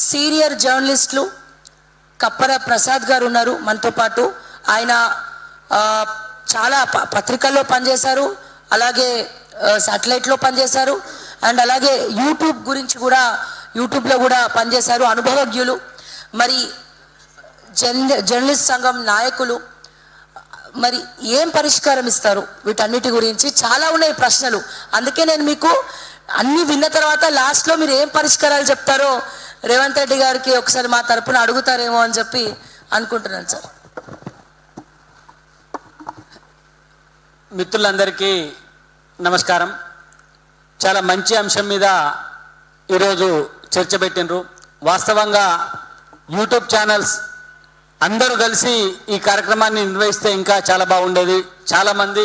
Senior జర్నలిస్టులు కప్పర ప్రసాద్ గారు ఉన్నారు మనతో పాటు. ఆయన చాలా పత్రికల్లో పనిచేశారు, అలాగే సాటిలైట్లో పనిచేశారు, అండ్ అలాగే యూట్యూబ్ గురించి కూడా యూట్యూబ్లో కూడా పనిచేశారు, అనుభవజ్ఞులు. మరి జర్నలిస్ట్ సంఘం నాయకులు మరి ఏం పరిష్కారం ఇస్తారు వీటన్నిటి గురించి? చాలా ఉన్నాయి ప్రశ్నలు, అందుకే నేను మీకు అన్ని విన్న తర్వాత లాస్ట్లో మీరు ఏం పరిష్కారాలు చెప్తారో రేవంత్ రెడ్డి గారికి ఒకసారి మా తరపున అడుగుతారేమో అని చెప్పి అనుకుంటున్నాను సార్. మిత్రులందరికీ నమస్కారం. చాలా మంచి అంశం మీద ఈరోజు చర్చ పెట్టినరు. వాస్తవంగా యూట్యూబ్ ఛానల్స్ అందరూ కలిసి ఈ కార్యక్రమాన్ని నిర్వహిస్తే ఇంకా చాలా బాగుండేది. చాలామంది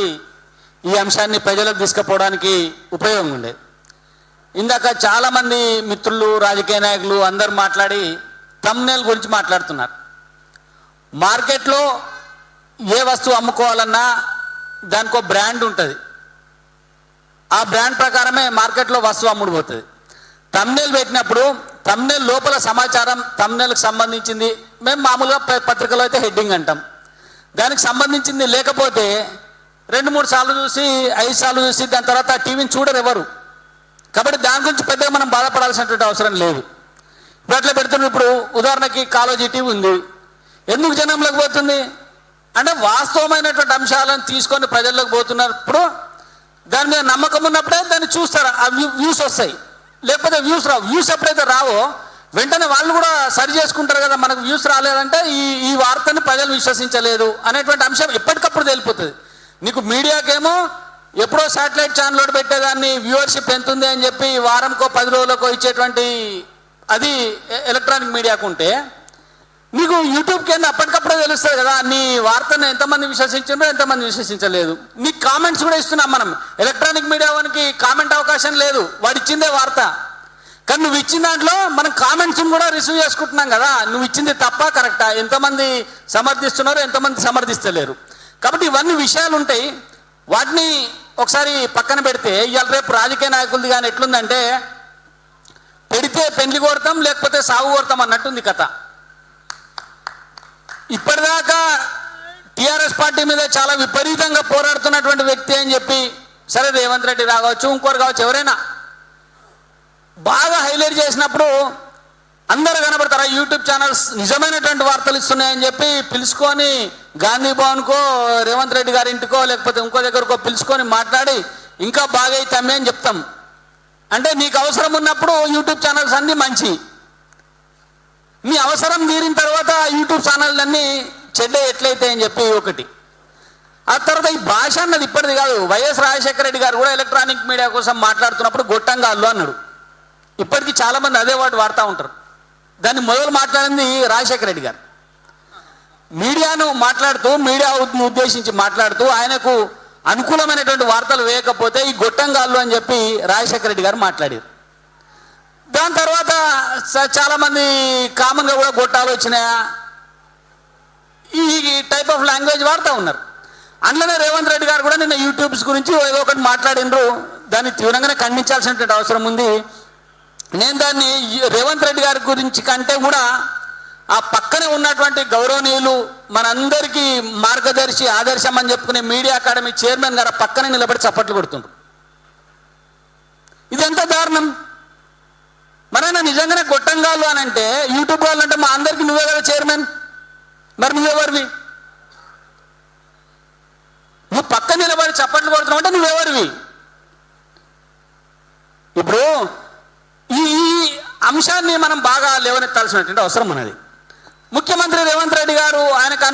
ఈ అంశాన్ని ప్రజలకు తీసుకుపోవడానికి ఉపయోగం ఉండేది. ఇందాక చాలామంది మిత్రులు, రాజకీయ నాయకులు అందరూ మాట్లాడి థంబ్నెయిల్ గురించి మాట్లాడుతున్నారు. మార్కెట్లో ఏ వస్తువు అమ్ముకోవాలన్నా దానికో బ్రాండ్ ఉంటుంది. ఆ బ్రాండ్ ప్రకారమే మార్కెట్లో వస్తువు అమ్ముడుపోతుంది. థంబ్నెయిల్ పెట్టినప్పుడు థంబ్నెయిల్ లోపల సమాచారం థంబ్నెయిల్కి సంబంధించింది, మేము మామూలుగా పత్రికలో అయితే హెడ్డింగ్ అంటాం, దానికి సంబంధించింది లేకపోతే 2-3 సార్లు చూసి 5 సార్లు చూసి దాని తర్వాత టీవీని చూడరు ఎవరు. కాబట్టి దాని గురించి పెద్దగా మనం బాధపడాల్సినటువంటి అవసరం లేదు. ఇప్పుడు అట్లా పెడుతున్నారు. ఇప్పుడు ఉదాహరణకి కాలోజీ టీవీ ఉంది, ఎందుకు జనంలోకి పోతుంది అంటే వాస్తవమైనటువంటి అంశాలను తీసుకొని ప్రజల్లోకి పోతున్నప్పుడు దాని మీద నమ్మకం ఉన్నప్పుడే దాన్ని చూస్తారు, ఆ వ్యూస్ వస్తాయి. లేకపోతే వ్యూస్ రావు. వ్యూస్ ఎప్పుడైతే రావో వెంటనే వాళ్ళు కూడా సరి చేసుకుంటారు కదా, మనకు వ్యూస్ రాలేదంటే ఈ వార్తను ప్రజలు విశ్వసించలేదు అనేటువంటి అంశం ఎప్పటికప్పుడు తెలిపోతుంది. నీకు మీడియాకేమో ఎప్పుడో శాటిలైట్ ఛానల్ పెట్టేదాన్ని వ్యూవర్షిప్ ఎంత ఉంది అని చెప్పి వారంకో 10 రోజులకో ఇచ్చేటువంటి అది ఎలక్ట్రానిక్ మీడియాకు ఉంటే, నీకు యూట్యూబ్కి ఏంది అప్పటికప్పుడే తెలుస్తుంది కదా నీ వార్తను ఎంతమంది విశ్వసించారో ఎంతమంది విశ్వసించలేదు. నీకు కామెంట్స్ కూడా ఇస్తున్నాం మనం. ఎలక్ట్రానిక్ మీడియా వానికి కామెంట్ అవకాశం లేదు, వాడు ఇచ్చిందే వార్త. కానీ నువ్వు ఇచ్చిన దాంట్లో మనం కామెంట్స్ కూడా రిసీవ్ చేసుకుంటున్నాం కదా, నువ్వు ఇచ్చింది తప్ప కరెక్టా, ఎంతమంది సమర్థిస్తున్నారో ఎంతమంది సమర్థిస్తలేరు. కాబట్టి ఇవన్నీ విషయాలు ఉంటాయి. వాటిని ఒకసారి పక్కన పెడితే ఇవాళ రేపు రాజకీయ నాయకులది కానీ ఎట్లుందంటే పెడితే పెళ్లి కోరతాం లేకపోతే సాగు కోరతాం అన్నట్టుంది కథ. ఇప్పటిదాకా టీఆర్ఎస్ పార్టీ మీద చాలా విపరీతంగా పోరాడుతున్నటువంటి వ్యక్తి అని చెప్పి, సరే రేవంత్ రెడ్డి రావచ్చు, ఇంకోరు కావచ్చు, ఎవరైనా బాగా హైలైట్ చేసినప్పుడు అందరూ కనబడతారు. యూట్యూబ్ ఛానల్స్ నిజమైనటువంటి వార్తలు ఇస్తున్నాయని చెప్పి పిలుచుకొని గాంధీ భవన్కో రేవంత్ రెడ్డి గారి ఇంటికో లేకపోతే ఇంకో దగ్గరకో పిలుచుకొని మాట్లాడి ఇంకా బాగా అవుతామే అని చెప్తాం. అంటే నీకు అవసరం ఉన్నప్పుడు యూట్యూబ్ ఛానల్స్ అన్నీ మంచి, నీ అవసరం తీరిన తర్వాత యూట్యూబ్ ఛానల్ అన్నీ చెడ్డ ఎట్లయితే అని చెప్పి ఒకటి. ఆ తర్వాత ఈ భాష అన్నది ఇప్పటిది కాదు. వైఎస్ రాజశేఖర రెడ్డి గారు కూడా ఎలక్ట్రానిక్ మీడియా కోసం మాట్లాడుతున్నప్పుడు గొట్టంగాళ్ళు అన్నాడు. ఇప్పటికీ చాలామంది అదే వాటి వాడుతూ ఉంటారు. దాన్ని మొదలు మాట్లాడింది రాజశేఖర రెడ్డి గారు. మీడియాను మాట్లాడుతూ, మీడియాను ఉద్దేశించి మాట్లాడుతూ ఆయనకు అనుకూలమైనటువంటి వార్తలు వేయకపోతే ఈ గొట్టంగాళ్ళు అని చెప్పి రాజశేఖర రెడ్డి గారు మాట్లాడారు. దాని తర్వాత చాలామంది కామన్గా కూడా గొట్టాలు వచ్చినాయా ఈ టైప్ ఆఫ్ లాంగ్వేజ్ వాడుతూ ఉన్నారు. అందులోనే రేవంత్ రెడ్డి గారు కూడా నిన్న యూట్యూబ్స్ గురించి ఏదో ఒకటి మాట్లాడినరు. దాన్ని తీవ్రంగానే ఖండించాల్సినటువంటి అవసరం ఉంది. నేను దాన్ని రేవంత్ రెడ్డి గారి గురించి కంటే కూడా ఆ పక్కనే ఉన్నటువంటి గౌరవనీయులు మనందరికీ మార్గదర్శి ఆదర్శం అని చెప్పుకునే మీడియా అకాడమీ చైర్మన్ గారు పక్కనే నిలబడి చప్పట్లు కొడుతుండ్రు. ఇదెంత దారుణం! మరైనా నిజంగానే గొట్టంగాళ్ళు అని అంటే యూట్యూబ్ వాళ్ళు అంటే మా అందరికీ నువ్వే కదా చైర్మన్, మరి నువ్వెవరివి? నువ్వు పక్క నిలబడి చప్పట్లు కొడుతున్నావు అంటే నువ్వెవరివి? ఇప్పుడు ఈ అంశాన్ని మనం బాగా లేవనెత్తాల్సినటువంటి అవసరం ఉన్నది. ముఖ్యమంత్రి రేవంత్ రెడ్డి గారు ఆయనకు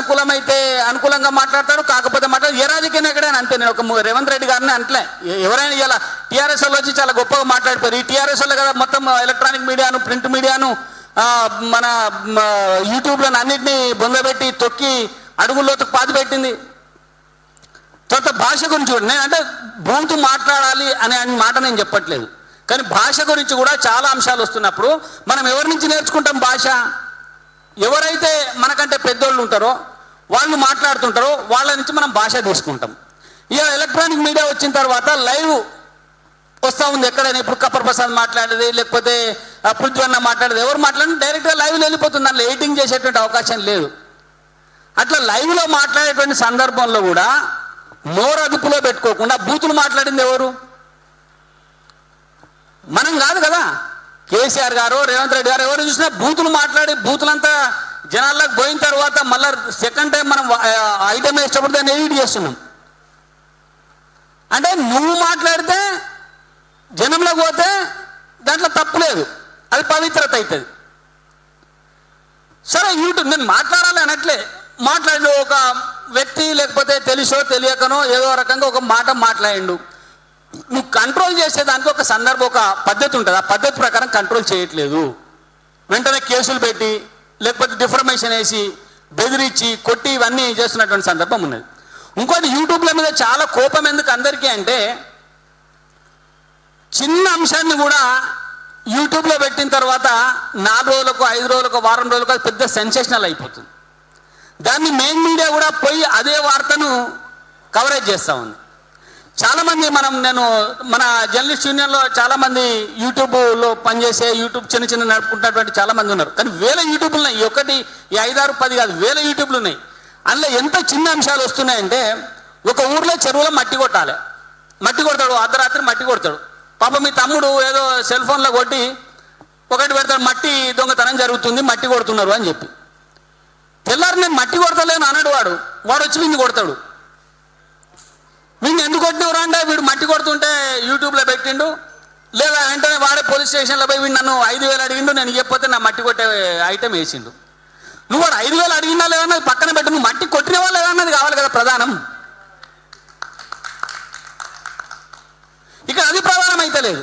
అనుకూలంగా మాట్లాడతాడు, కాకపోతే ఏ రాజకీయ నాయకుడైనా అంతే. నేను ఒక రేవంత్ రెడ్డి గారిని అంటలే, ఎవరైనా ఇలా టీఆర్ఎస్ వాళ్ళు వచ్చి చాలా గొప్పగా మాట్లాడిపోయారు. ఈ టీఆర్ఎస్ వాళ్ళు కదా మొత్తం ఎలక్ట్రానిక్ మీడియాను, ప్రింట్ మీడియాను, మన యూట్యూబ్లను అన్నింటినీ బొందబెట్టి తొక్కి అడుగుల్లోకి పాతిపెట్టింది. తర్వాత భాష గురించి కూడా నేను అంటే భూమితో మాట్లాడాలి అనే మాట నేను చెప్పట్లేదు, కానీ భాష గురించి కూడా చాలా అంశాలు వస్తున్నప్పుడు మనం ఎవరి నుంచి నేర్చుకుంటాం భాష? ఎవరైతే మనకంటే పెద్దోళ్ళు ఉంటారో వాళ్ళు మాట్లాడుతుంటారో వాళ్ళ నుంచి మనం భాష తీసుకుంటాం. ఇక ఎలక్ట్రానిక్ మీడియా వచ్చిన తర్వాత లైవ్ వస్తూ ఉంది ఎక్కడైనా. ఇప్పుడు కప్పర్ ప్రసాద్ మాట్లాడేది, లేకపోతే పృథ్వన్న మాట్లాడేది, ఎవరు మాట్లాడినా డైరెక్ట్గా లైవ్లో వెళ్ళిపోతుంది, దాంట్లో ఎడిటింగ్ చేసేటువంటి అవకాశం లేదు. అట్లా లైవ్లో మాట్లాడేటువంటి సందర్భంలో కూడా నోరు అదుపులో పెట్టుకోకుండా బూతులు మాట్లాడింది ఎవరు? మనం కాదు కదా. కేసీఆర్ గారు, రేవంత్ రెడ్డి గారు ఎవరు చూసినా బూతులు మాట్లాడి బూతులంతా జనాల్లోకి పోయిన తర్వాత మళ్ళీ సెకండ్ టైం మనం ఐటమ్ వేసేటప్పుడు దాన్ని ఎడిట్ చేస్తున్నాం. అంటే నువ్వు మాట్లాడితే జనంలోకి పోతే దాంట్లో తప్పు లేదు, అది పవిత్రత అవుతుంది. సరే యూట్యూబ్ నేను మాట్లాడాలి అనట్లే, మాట్లాడి ఒక వ్యక్తి లేకపోతే తెలుసో తెలియకనో ఏదో రకంగా ఒక మాట మాట్లాడిండు, నువ్వు కంట్రోల్ చేసేదానికి ఒక సందర్భం, ఒక పద్ధతి ఉంటుంది. ఆ పద్ధతి ప్రకారం కంట్రోల్ చేయట్లేదు, వెంటనే కేసులు పెట్టి లేకపోతే డిఫర్మేషన్ వేసి బెదిరించి కొట్టి ఇవన్నీ చేస్తున్నటువంటి సందర్భం ఉన్నది. ఇంకోటి యూట్యూబ్ల మీద చాలా కోపం ఎందుకు అందరికీ అంటే, చిన్న అంశాన్ని కూడా యూట్యూబ్లో పెట్టిన తర్వాత 4 రోజులకు 5 రోజులకు వారం రోజులకు అది పెద్ద సెన్సేషనల్ అయిపోతుంది. దాన్ని మెయిన్ మీడియా కూడా పోయి అదే వార్తను కవరేజ్ చేస్తూ ఉంది. చాలామంది నేను మన జర్నలిస్ట్ యూనియన్లో చాలామంది యూట్యూబ్లో పనిచేసే యూట్యూబ్ చిన్న నడుపుకుంటున్నటువంటి చాలామంది ఉన్నారు. కానీ వేల యూట్యూబ్లు ఉన్నాయి, ఒకటి 5, 6, 10 కాదు, వేల యూట్యూబ్లు ఉన్నాయి. అందులో ఎంత చిన్న అంశాలు వస్తున్నాయంటే, ఒక ఊర్లో చెరువులో మట్టి కొట్టాలి, మట్టి కొడతాడు, అర్ధరాత్రి మట్టి కొడతాడు. పాప మీ తమ్ముడు ఏదో సెల్ ఫోన్లో కొట్టి ఒకటి పెడతాడు, మట్టి దొంగతనం జరుగుతుంది, మట్టి కొడుతున్నారు అని చెప్పి. తెల్లారి నేను మట్టి కొడతలేను అన్నాడు వాడు వచ్చి వీడిని కొడతాడు. వీడిని ఎందుకు కొట్టినవరా అంటే, వీడు మట్టి కొడుతుంటే యూట్యూబ్లో పెట్టిండు, లేదా వెంటనే వాడే పోలీస్ స్టేషన్లో పోయి వీడు నన్ను 5,000 అడిగిండు, నేను ఇవ్వకపోతే నా మట్టి కొట్టే ఐటెం వేసిండు. నువ్వు వాడు 5,000 అడిగినా లేదన్నది పక్కన పెట్టి, నువ్వు మట్టి కొట్టినవా లేదన్నది కావాలి కదా ప్రధానం. ఇక్కడ అది ప్రధానం అయితే లేదు.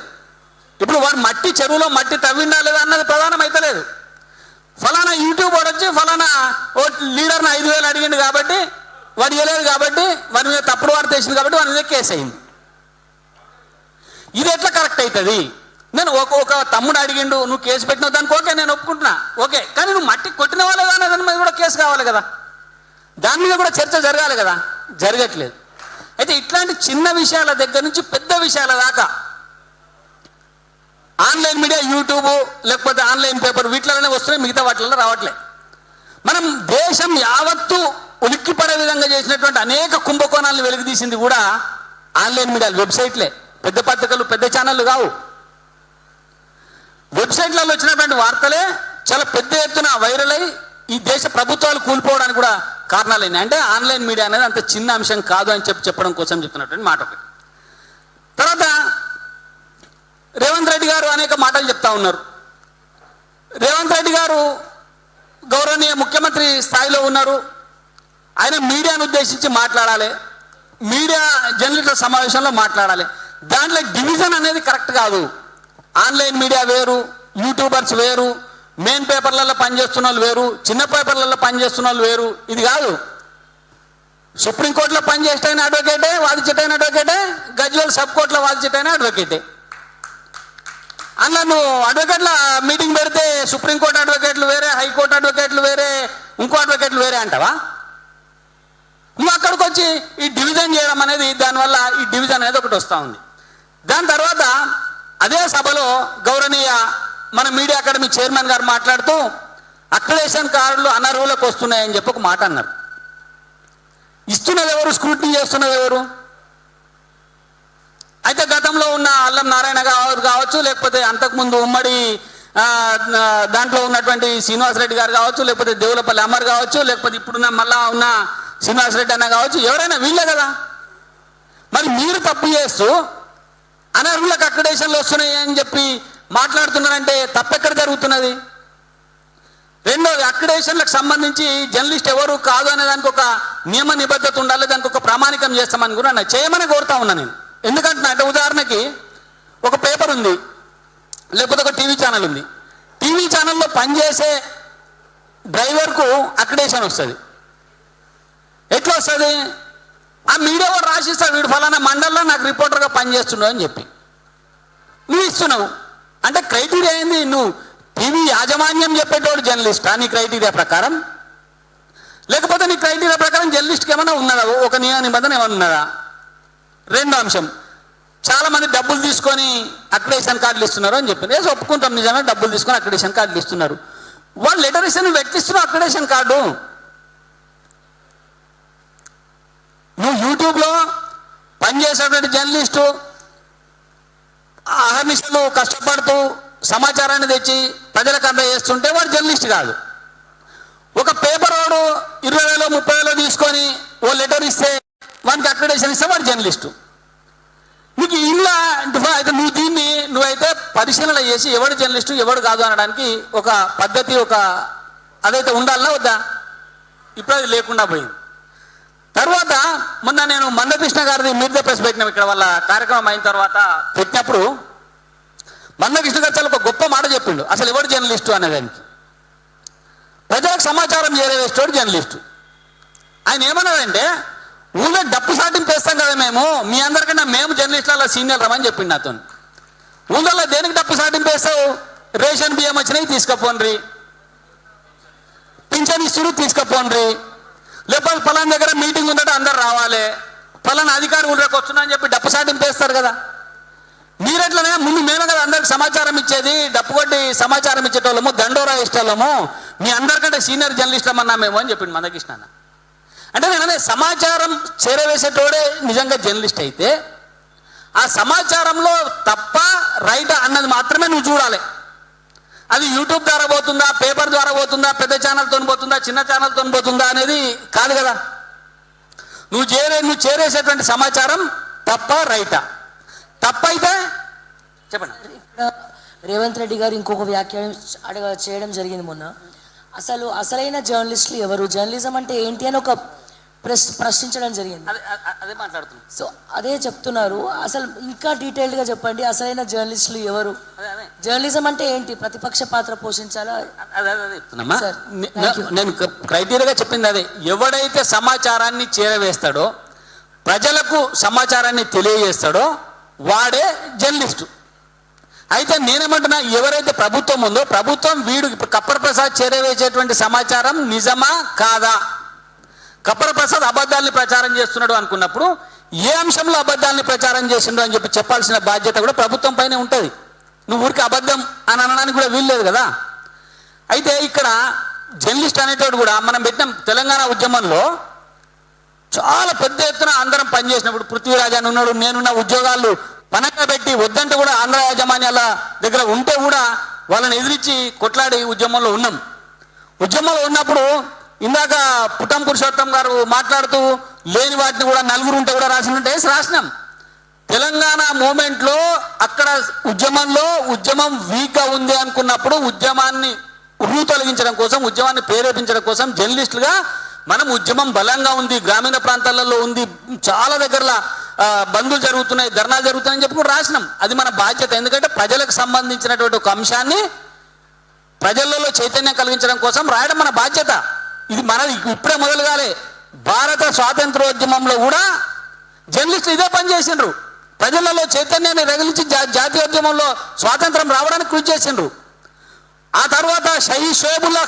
ఇప్పుడు వాడు మట్టి చెరువులో మట్టి తవ్విండా లేదా అన్నది ప్రధానం అయితే లేదు. ఫలానా యూట్యూబ్ వాడు వచ్చి ఫలానా ఓ లీడర్ని 5,000 అడిగిండు కాబట్టి, వాడు ఇవ్వలేదు కాబట్టి, వాడి మీద తప్పుడు వార్త వేసింది కాబట్టి వాడి మీద కేసు అయింది. ఇది ఎట్లా కరెక్ట్ అవుతుంది? నేను ఒక తమ్ముడు అడిగిండు, నువ్వు కేసు పెట్టినావు, దానికి ఓకే నేను ఒప్పుకుంటున్నా, ఓకే. కానీ నువ్వు మట్టి కొట్టిన వాళ్ళదా అనే దాని మీద కూడా కేసు కావాలి కదా, దాని మీద కూడా చర్చ జరగాలి కదా, జరగట్లేదు. అయితే ఇట్లాంటి చిన్న విషయాల దగ్గర నుంచి పెద్ద విషయాల దాకా ఆన్లైన్ మీడియా, యూట్యూబ్ లేకపోతే ఆన్లైన్ పేపర్ వీటిలోనే వస్తున్నాయి, మిగతా వాటిల్లో రావట్లే. మనం దేశం యావత్తు ఉలిక్కిపడే విధంగా చేసినటువంటి అనేక కుంభకోణాలను వెలికితీసింది కూడా ఆన్లైన్ మీడియాలు, వెబ్సైట్లే. పెద్ద పత్రికలు, పెద్ద ఛానళ్ళు కావు. వెబ్సైట్లలో వచ్చినటువంటి వార్తలే చాలా పెద్ద ఎత్తున వైరల్ అయి ఈ దేశ ప్రభుత్వాలు కూలిపోవడానికి కూడా కారణాలైనాయి. అంటే ఆన్లైన్ మీడియా అనేది అంత చిన్న అంశం కాదు అని చెప్పడం కోసం చెప్తున్నటువంటి మాట ఒకటి. తర్వాత రేవంత్ రెడ్డి గారు అనేక మాటలు చెప్తా ఉన్నారు. రేవంత్ రెడ్డి గారు గౌరవనీయ ముఖ్యమంత్రి స్థాయిలో ఉన్నారు, ఆయన మీడియాను ఉద్దేశించి మాట్లాడాలి, మీడియా జర్నలిస్టుల సమావేశంలో మాట్లాడాలి. దాంట్లో డివిజన్ అనేది కరెక్ట్ కాదు. ఆన్లైన్ మీడియా వేరు, యూట్యూబర్స్ వేరు, మెయిన్ పేపర్లలో పనిచేస్తున్న వాళ్ళు వేరు, చిన్న పేపర్లలో పనిచేస్తున్న వాళ్ళు వేరు. ఇది కాదు. సుప్రీంకోర్టులో పనిచేసేటైన అడ్వకేటే, వాదించేటైన అడ్వకేటే, గజ్వేల్ సబ్ కోర్టులో వాదించేటైన అడ్వకేటే. అందులో నువ్వు అడ్వకేట్ల మీటింగ్ పెడితే సుప్రీంకోర్టు అడ్వకేట్లు వేరే, హైకోర్టు అడ్వకేట్లు వేరే, ఇంకో అడ్వకేట్లు వేరే అంటావా? నువ్వు అక్కడికి వచ్చి ఈ డివిజన్ చేయడం అనేది, దానివల్ల ఈ డివిజన్ అనేది ఒకటి వస్తూ ఉంది. దాని తర్వాత అదే సభలో గౌరవనీయ మన మీడియా అకాడమీ చైర్మన్ గారు మాట్లాడుతూ అక్రిడేషన్ కార్డులు అనర్హులకు వస్తున్నాయని చెప్పి ఒక మాట అన్నారు. ఇస్తున్నది ఎవరు? స్క్రూటినీ చేస్తున్నది ఎవరు? అయితే గతంలో ఉన్న అల్లం నారాయణ గారు కావచ్చు, లేకపోతే అంతకుముందు ఉమ్మడి దాంట్లో ఉన్నటువంటి శ్రీనివాసరెడ్డి గారు కావచ్చు, లేకపోతే దేవులపల్లి అమర్ కావచ్చు, లేకపోతే ఇప్పుడున్న మళ్ళా ఉన్న శ్రీనివాసరెడ్డి అన్న కావచ్చు, ఎవరైనా వీళ్ళే కదా. మరి మీరు తప్పు చేస్తూ అనర్హులకు అక్రిడేషన్లు వస్తున్నాయి అని చెప్పి మాట్లాడుతున్నారంటే తప్పెక్కడ జరుగుతున్నది? రెండోది, అక్రిడేషన్లకు సంబంధించి జర్నలిస్ట్ ఎవరు కాదు అనే దానికి ఒక నియమ నిబద్ధత ఉండాలి, దానికి ఒక ప్రామాణికం చేస్తామని కూడా చేయమని కోరుతా ఉన్నా నేను. ఎందుకంటే అంటే ఉదాహరణకి ఒక పేపర్ ఉంది, లేకపోతే ఒక టీవీ ఛానల్ ఉంది. టీవీ ఛానల్లో పనిచేసే డ్రైవర్కు అక్రిడేషన్ వస్తుంది. ఎట్లా వస్తుంది? ఆ మీడియా వాడు రాసిస్తాడు, వీడు ఫలానా మండలంలో నాకు రిపోర్టర్గా పనిచేస్తున్నావు అని చెప్పి నువ్వు ఇస్తున్నావు. అంటే క్రైటీరియా ఏంది? నువ్వు టీవీ యాజమాన్యం చెప్పేటోడు జర్నలిస్టా నీ క్రైటీరియా ప్రకారం? లేకపోతే నీ క్రైటీరియా ప్రకారం జర్నలిస్ట్కి ఏమైనా ఉన్నదా? ఒక నియమ నిబంధన ఏమైనా ఉన్నదా? రెండో అంశం, చాలా మంది డబ్బులు తీసుకొని అక్రిడేషన్ కార్డులు ఇస్తున్నారు అని చెప్పారు. ఏదో ఒప్పుకుంటాం, నిజంగా డబ్బులు తీసుకొని అక్రిడేషన్ కార్డులు ఇస్తున్నారు. వాళ్ళు లెటర్ ఇస్తే నువ్వు వ్యక్తిస్తున్నావు అక్రిడేషన్ కార్డు. నువ్వు యూట్యూబ్లో పనిచేసేటువంటి జర్నలిస్టు అహర్నిశలు కష్టపడుతూ సమాచారాన్ని తెచ్చి ప్రజలకు అందజేస్తుంటే వాడు జర్నలిస్ట్ కాదు. ఒక పేపర్ వాడు 20,000 30,000 తీసుకొని ఓ లెటర్ ఇస్తే వానికి అక్రిడేషన్ ఇస్తే వాడు జర్నలిస్టు. నీకు ఇలా అయితే నువ్వైతే పరిశీలన చేసి ఎవడు జర్నలిస్టు ఎవడు కాదు అనడానికి ఒక పద్ధతి, ఒక అదైతే ఉండాలన్నా వద్దా? ఇప్పుడు అది లేకుండా పోయింది. తర్వాత మొన్న నేను మందకృష్ణ గారిది మీట్ ద ప్రెస్ పెట్టినాం. ఇక్కడ వాళ్ళ కార్యక్రమం అయిన తర్వాత పెట్టినప్పుడు మందకృష్ణ గారు చాలా ఒక గొప్ప మాట చెప్పిండు. అసలు ఎవడు జర్నలిస్టు అనేదానికి ప్రజలకు సమాచారం చేరవేసేవాడు జర్నలిస్టు. ఆయన ఏమన్నాడంటే, ఊళ్ళో డప్పు సాటింపు వేస్తాం కదా మేము, మీ అందరికన్నా మేము జర్నలిస్టుల సీనియర్ రమని చెప్పిండు నాతో. ఊళ్ళో దేనికి డప్పు సాటింపు వేస్తావు? రేషన్ బియ్యం వచ్చినాయి తీసుకపోండ్రి, పింఛన్ ఇస్తుడు తీసుకపోండ్రి, లేకపోతే పలానా దగ్గర మీటింగ్ ఉందంటే అందరు రావాలి, పలానా అధికారి ఊళ్ళోకి వస్తున్నా అని చెప్పి డప్పు సాటింపు వేస్తారు కదా. మీరెట్లనే ముందు మేమే కదా అందరికి సమాచారం ఇచ్చేది, డప్పు కొట్టి సమాచారం ఇచ్చేటోళ్ళము, దండోరా ఇష్టోళ్ళము, మీ అందరికంటే సీనియర్ జర్నలిస్టులమన్నా మేము అని చెప్పిండు మందకృష్ణ. అంటే నేను సమాచారం చేరవేసేటోడే నిజంగా జర్నలిస్ట్ అయితే ఆ సమాచారంలో తప్ప రైట్ అన్నది మాత్రమే నువ్వు చూడాలి. అది యూట్యూబ్ ద్వారా పోతుందా, పేపర్ ద్వారా పోతుందా, పెద్ద ఛానల్తో పోతుందా, చిన్న ఛానల్తో పోతుందా అనేది కాదు కదా. నువ్వు చేరేసేటువంటి సమాచారం తప్ప రైటా? తప్పైతే చెప్పండి. రేవంత్ రెడ్డి గారు ఇంకొక వ్యాఖ్యానం చేయడం జరిగింది మొన్న. అసలైన జర్నలిస్టులు ఎవరు, జర్నలిజం అంటే ఏంటి అని ఒక ప్రశ్నించడం జరిగింది. అదే మాట్లాడుతున్నాం. సో అదే చెప్తున్నారు. అసలు ఇంకా డీటెయిల్డ్గా చెప్పండి, అసలైన జర్నలిస్టులు ఎవరు, జర్నలిజం అంటే ఏంటి, ప్రతిపక్ష పాత్ర పోషించాలా? అదే చెప్తున్నామా. నేను క్రైటీరియాగా చెప్పింది అదే. ఎవడైతే సమాచారాన్ని చేరవేస్తాడో, ప్రజలకు సమాచారాన్ని తెలియజేస్తాడో వాడే జర్నలిస్టు. అయితే నేనేమంటున్నా, ఎవరైతే ప్రభుత్వం ఉందో ప్రభుత్వం వీడు ఇప్పుడు కప్పర ప్రసాద్ చేరవేసేటువంటి సమాచారం నిజమా కాదా, కప్పర ప్రసాద్ అబద్ధాలని ప్రచారం చేస్తున్నాడు అనుకున్నప్పుడు ఏ అంశంలో అబద్ధాలని ప్రచారం చేసిండో అని చెప్పి చెప్పాల్సిన బాధ్యత కూడా ప్రభుత్వం పైనే ఉంటుంది. నువ్వు ఊరికి అబద్ధం అని అనడానికి కూడా వీల్లేదు కదా. అయితే ఇక్కడ జర్నలిస్ట్ అనేటోడు కూడా మనం పెట్టిన తెలంగాణ ఉద్యమంలో చాలా పెద్ద ఎత్తున అందరం పనిచేసినప్పుడు పృథ్వీరాజ్ అని ఉన్నాడు, నేనున్న ఉద్యోగాలు పనంగా పెట్టి వద్దంటే కూడా ఆంధ్ర యాజమాన్యాల దగ్గర ఉంటే కూడా వాళ్ళని ఎదిరించి కొట్లాడి ఉద్యమంలో ఉన్నాం. ఉద్యమంలో ఉన్నప్పుడు ఇందాక పుట్టం పురుషోత్తం గారు మాట్లాడుతూ లేని వాటిని కూడా నలుగురు ఉంటే కూడా రాసినట్టే రాసినాం. తెలంగాణ మూమెంట్లో అక్కడ ఉద్యమం వీక్గా ఉంది అనుకున్నప్పుడు ఉద్యమాన్ని తొలగించడం కోసం, ఉద్యమాన్ని ప్రేరేపించడం కోసం జర్నలిస్టులుగా మనం ఉద్యమం బలంగా ఉంది, గ్రామీణ ప్రాంతాలలో ఉంది, చాలా దగ్గరలో బంధులు జరుగుతున్నాయి, ధర్నాలు జరుగుతున్నాయని చెప్పి కూడా రాసినాం. అది మన బాధ్యత. ఎందుకంటే ప్రజలకు సంబంధించినటువంటి ఒక అంశాన్ని ప్రజలలో చైతన్యం కలిగించడం కోసం రాయడం మన బాధ్యత. ఇది మనది ఇప్పుడే మొదలు కాలే. భారత స్వాతంత్రోద్యమంలో కూడా జర్నలిస్టులు ఇదే పని చేసిండ్రు. ప్రజలలో చైతన్యాన్ని రగిలించి జాతీయోద్యమంలో స్వాతంత్రం రావడానికి కృషి చేసిండ్రు. ఆ తర్వాత షహీద్ షోయబుల్లా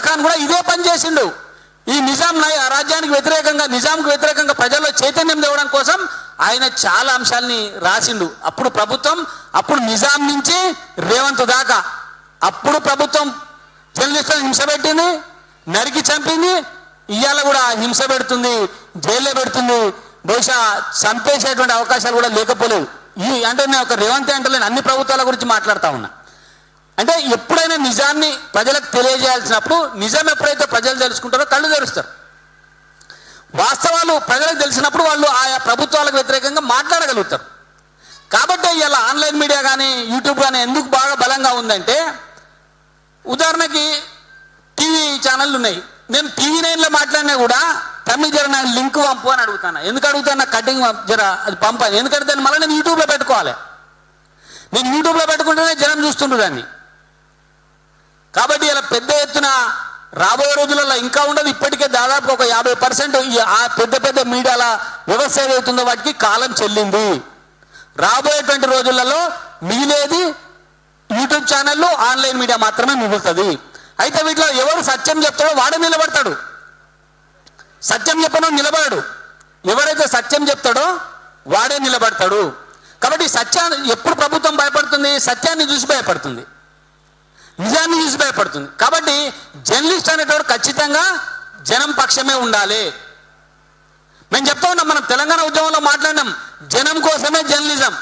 ఖాన్ కూడా ఇదే పని చేసిండు. ఈ నిజాం రాజ్యానికి వ్యతిరేకంగా, నిజాంకు వ్యతిరేకంగా ప్రజల్లో చైతన్యం తేవడం కోసం ఆయన చాలా అంశాలని రాసిండు. అప్పుడు ప్రభుత్వం, అప్పుడు నిజాం నుంచి రేవంత్ దాకా అప్పుడు ప్రభుత్వం జర్నలిస్టులను హింస పెట్టింది, నరికి చంపింది, ఇవాళ కూడా హింస పెడుతుంది, జైల్లో పెడుతుంది. బహుశా చంపేసేటువంటి అవకాశాలు కూడా లేకపోలేవు. అంటే నేను ఒక రేవంత్ అంటే నేను అన్ని ప్రభుత్వాల గురించి మాట్లాడుతూ ఉన్నా. అంటే ఎప్పుడైనా నిజాన్ని ప్రజలకు తెలియజేయాల్సినప్పుడు, నిజం ఎప్పుడైతే ప్రజలు తెలుసుకుంటారో కళ్ళు తెరుస్తారు. వాస్తవాలు ప్రజలకు తెలిసినప్పుడు వాళ్ళు ఆయా ప్రభుత్వాలకు వ్యతిరేకంగా మాట్లాడగలుగుతారు. కాబట్టి ఇలా ఆన్లైన్ మీడియా కానీ యూట్యూబ్ కానీ ఎందుకు బాగా బలంగా ఉందంటే, ఉదాహరణకి టీవీ ఛానళ్ళు ఉన్నాయి. నేను TV9లో మాట్లాడినా కూడా తమిళ జర నాకు లింక్ పంపు అని అడుగుతాను. ఎందుకు అడుగుతాను? కటింగ్ జర అది పంపాలి. ఎందుకంటే దాన్ని మళ్ళీ నేను యూట్యూబ్లో పెట్టుకోవాలి. నేను యూట్యూబ్లో పెట్టుకుంటేనే జనం చూస్తుండ్రు దాన్ని. కాబట్టి ఇలా పెద్ద ఎత్తున రాబోయే రోజులలో ఇంకా ఉండదు. ఇప్పటికే దాదాపు ఒక 50% ఆ పెద్ద పెద్ద మీడియాల వ్యవస్థ ఏదైతుందో వాటికి కాలం చెల్లింది. రాబోయేటువంటి రోజులలో మిగిలేది యూట్యూబ్ ఛానళ్ళు, ఆన్లైన్ మీడియా మాత్రమే మిగులుతుంది. అయితే వీటిలో ఎవరు సత్యం చెప్తాడో వాడే నిలబడతాడు, సత్యం చెప్పనో నిలబడాడు. ఎవరైతే సత్యం చెప్తాడో వాడే నిలబడతాడు. కాబట్టి సత్యాన్ని ఎప్పుడు ప్రభుత్వం భయపడుతుంది? సత్యాన్ని చూసి భయపడుతుంది, నిజాన్ని చూసి భయపడుతుంది. కాబట్టి జర్నలిస్ట్ అనేటోడు ఖచ్చితంగా జనం పక్షమే ఉండాలి. మేము చెప్తా ఉన్నాం, మనం తెలంగాణ ఉద్యమంలో మాట్లాడినాం, జనం కోసమే జర్నలిజం.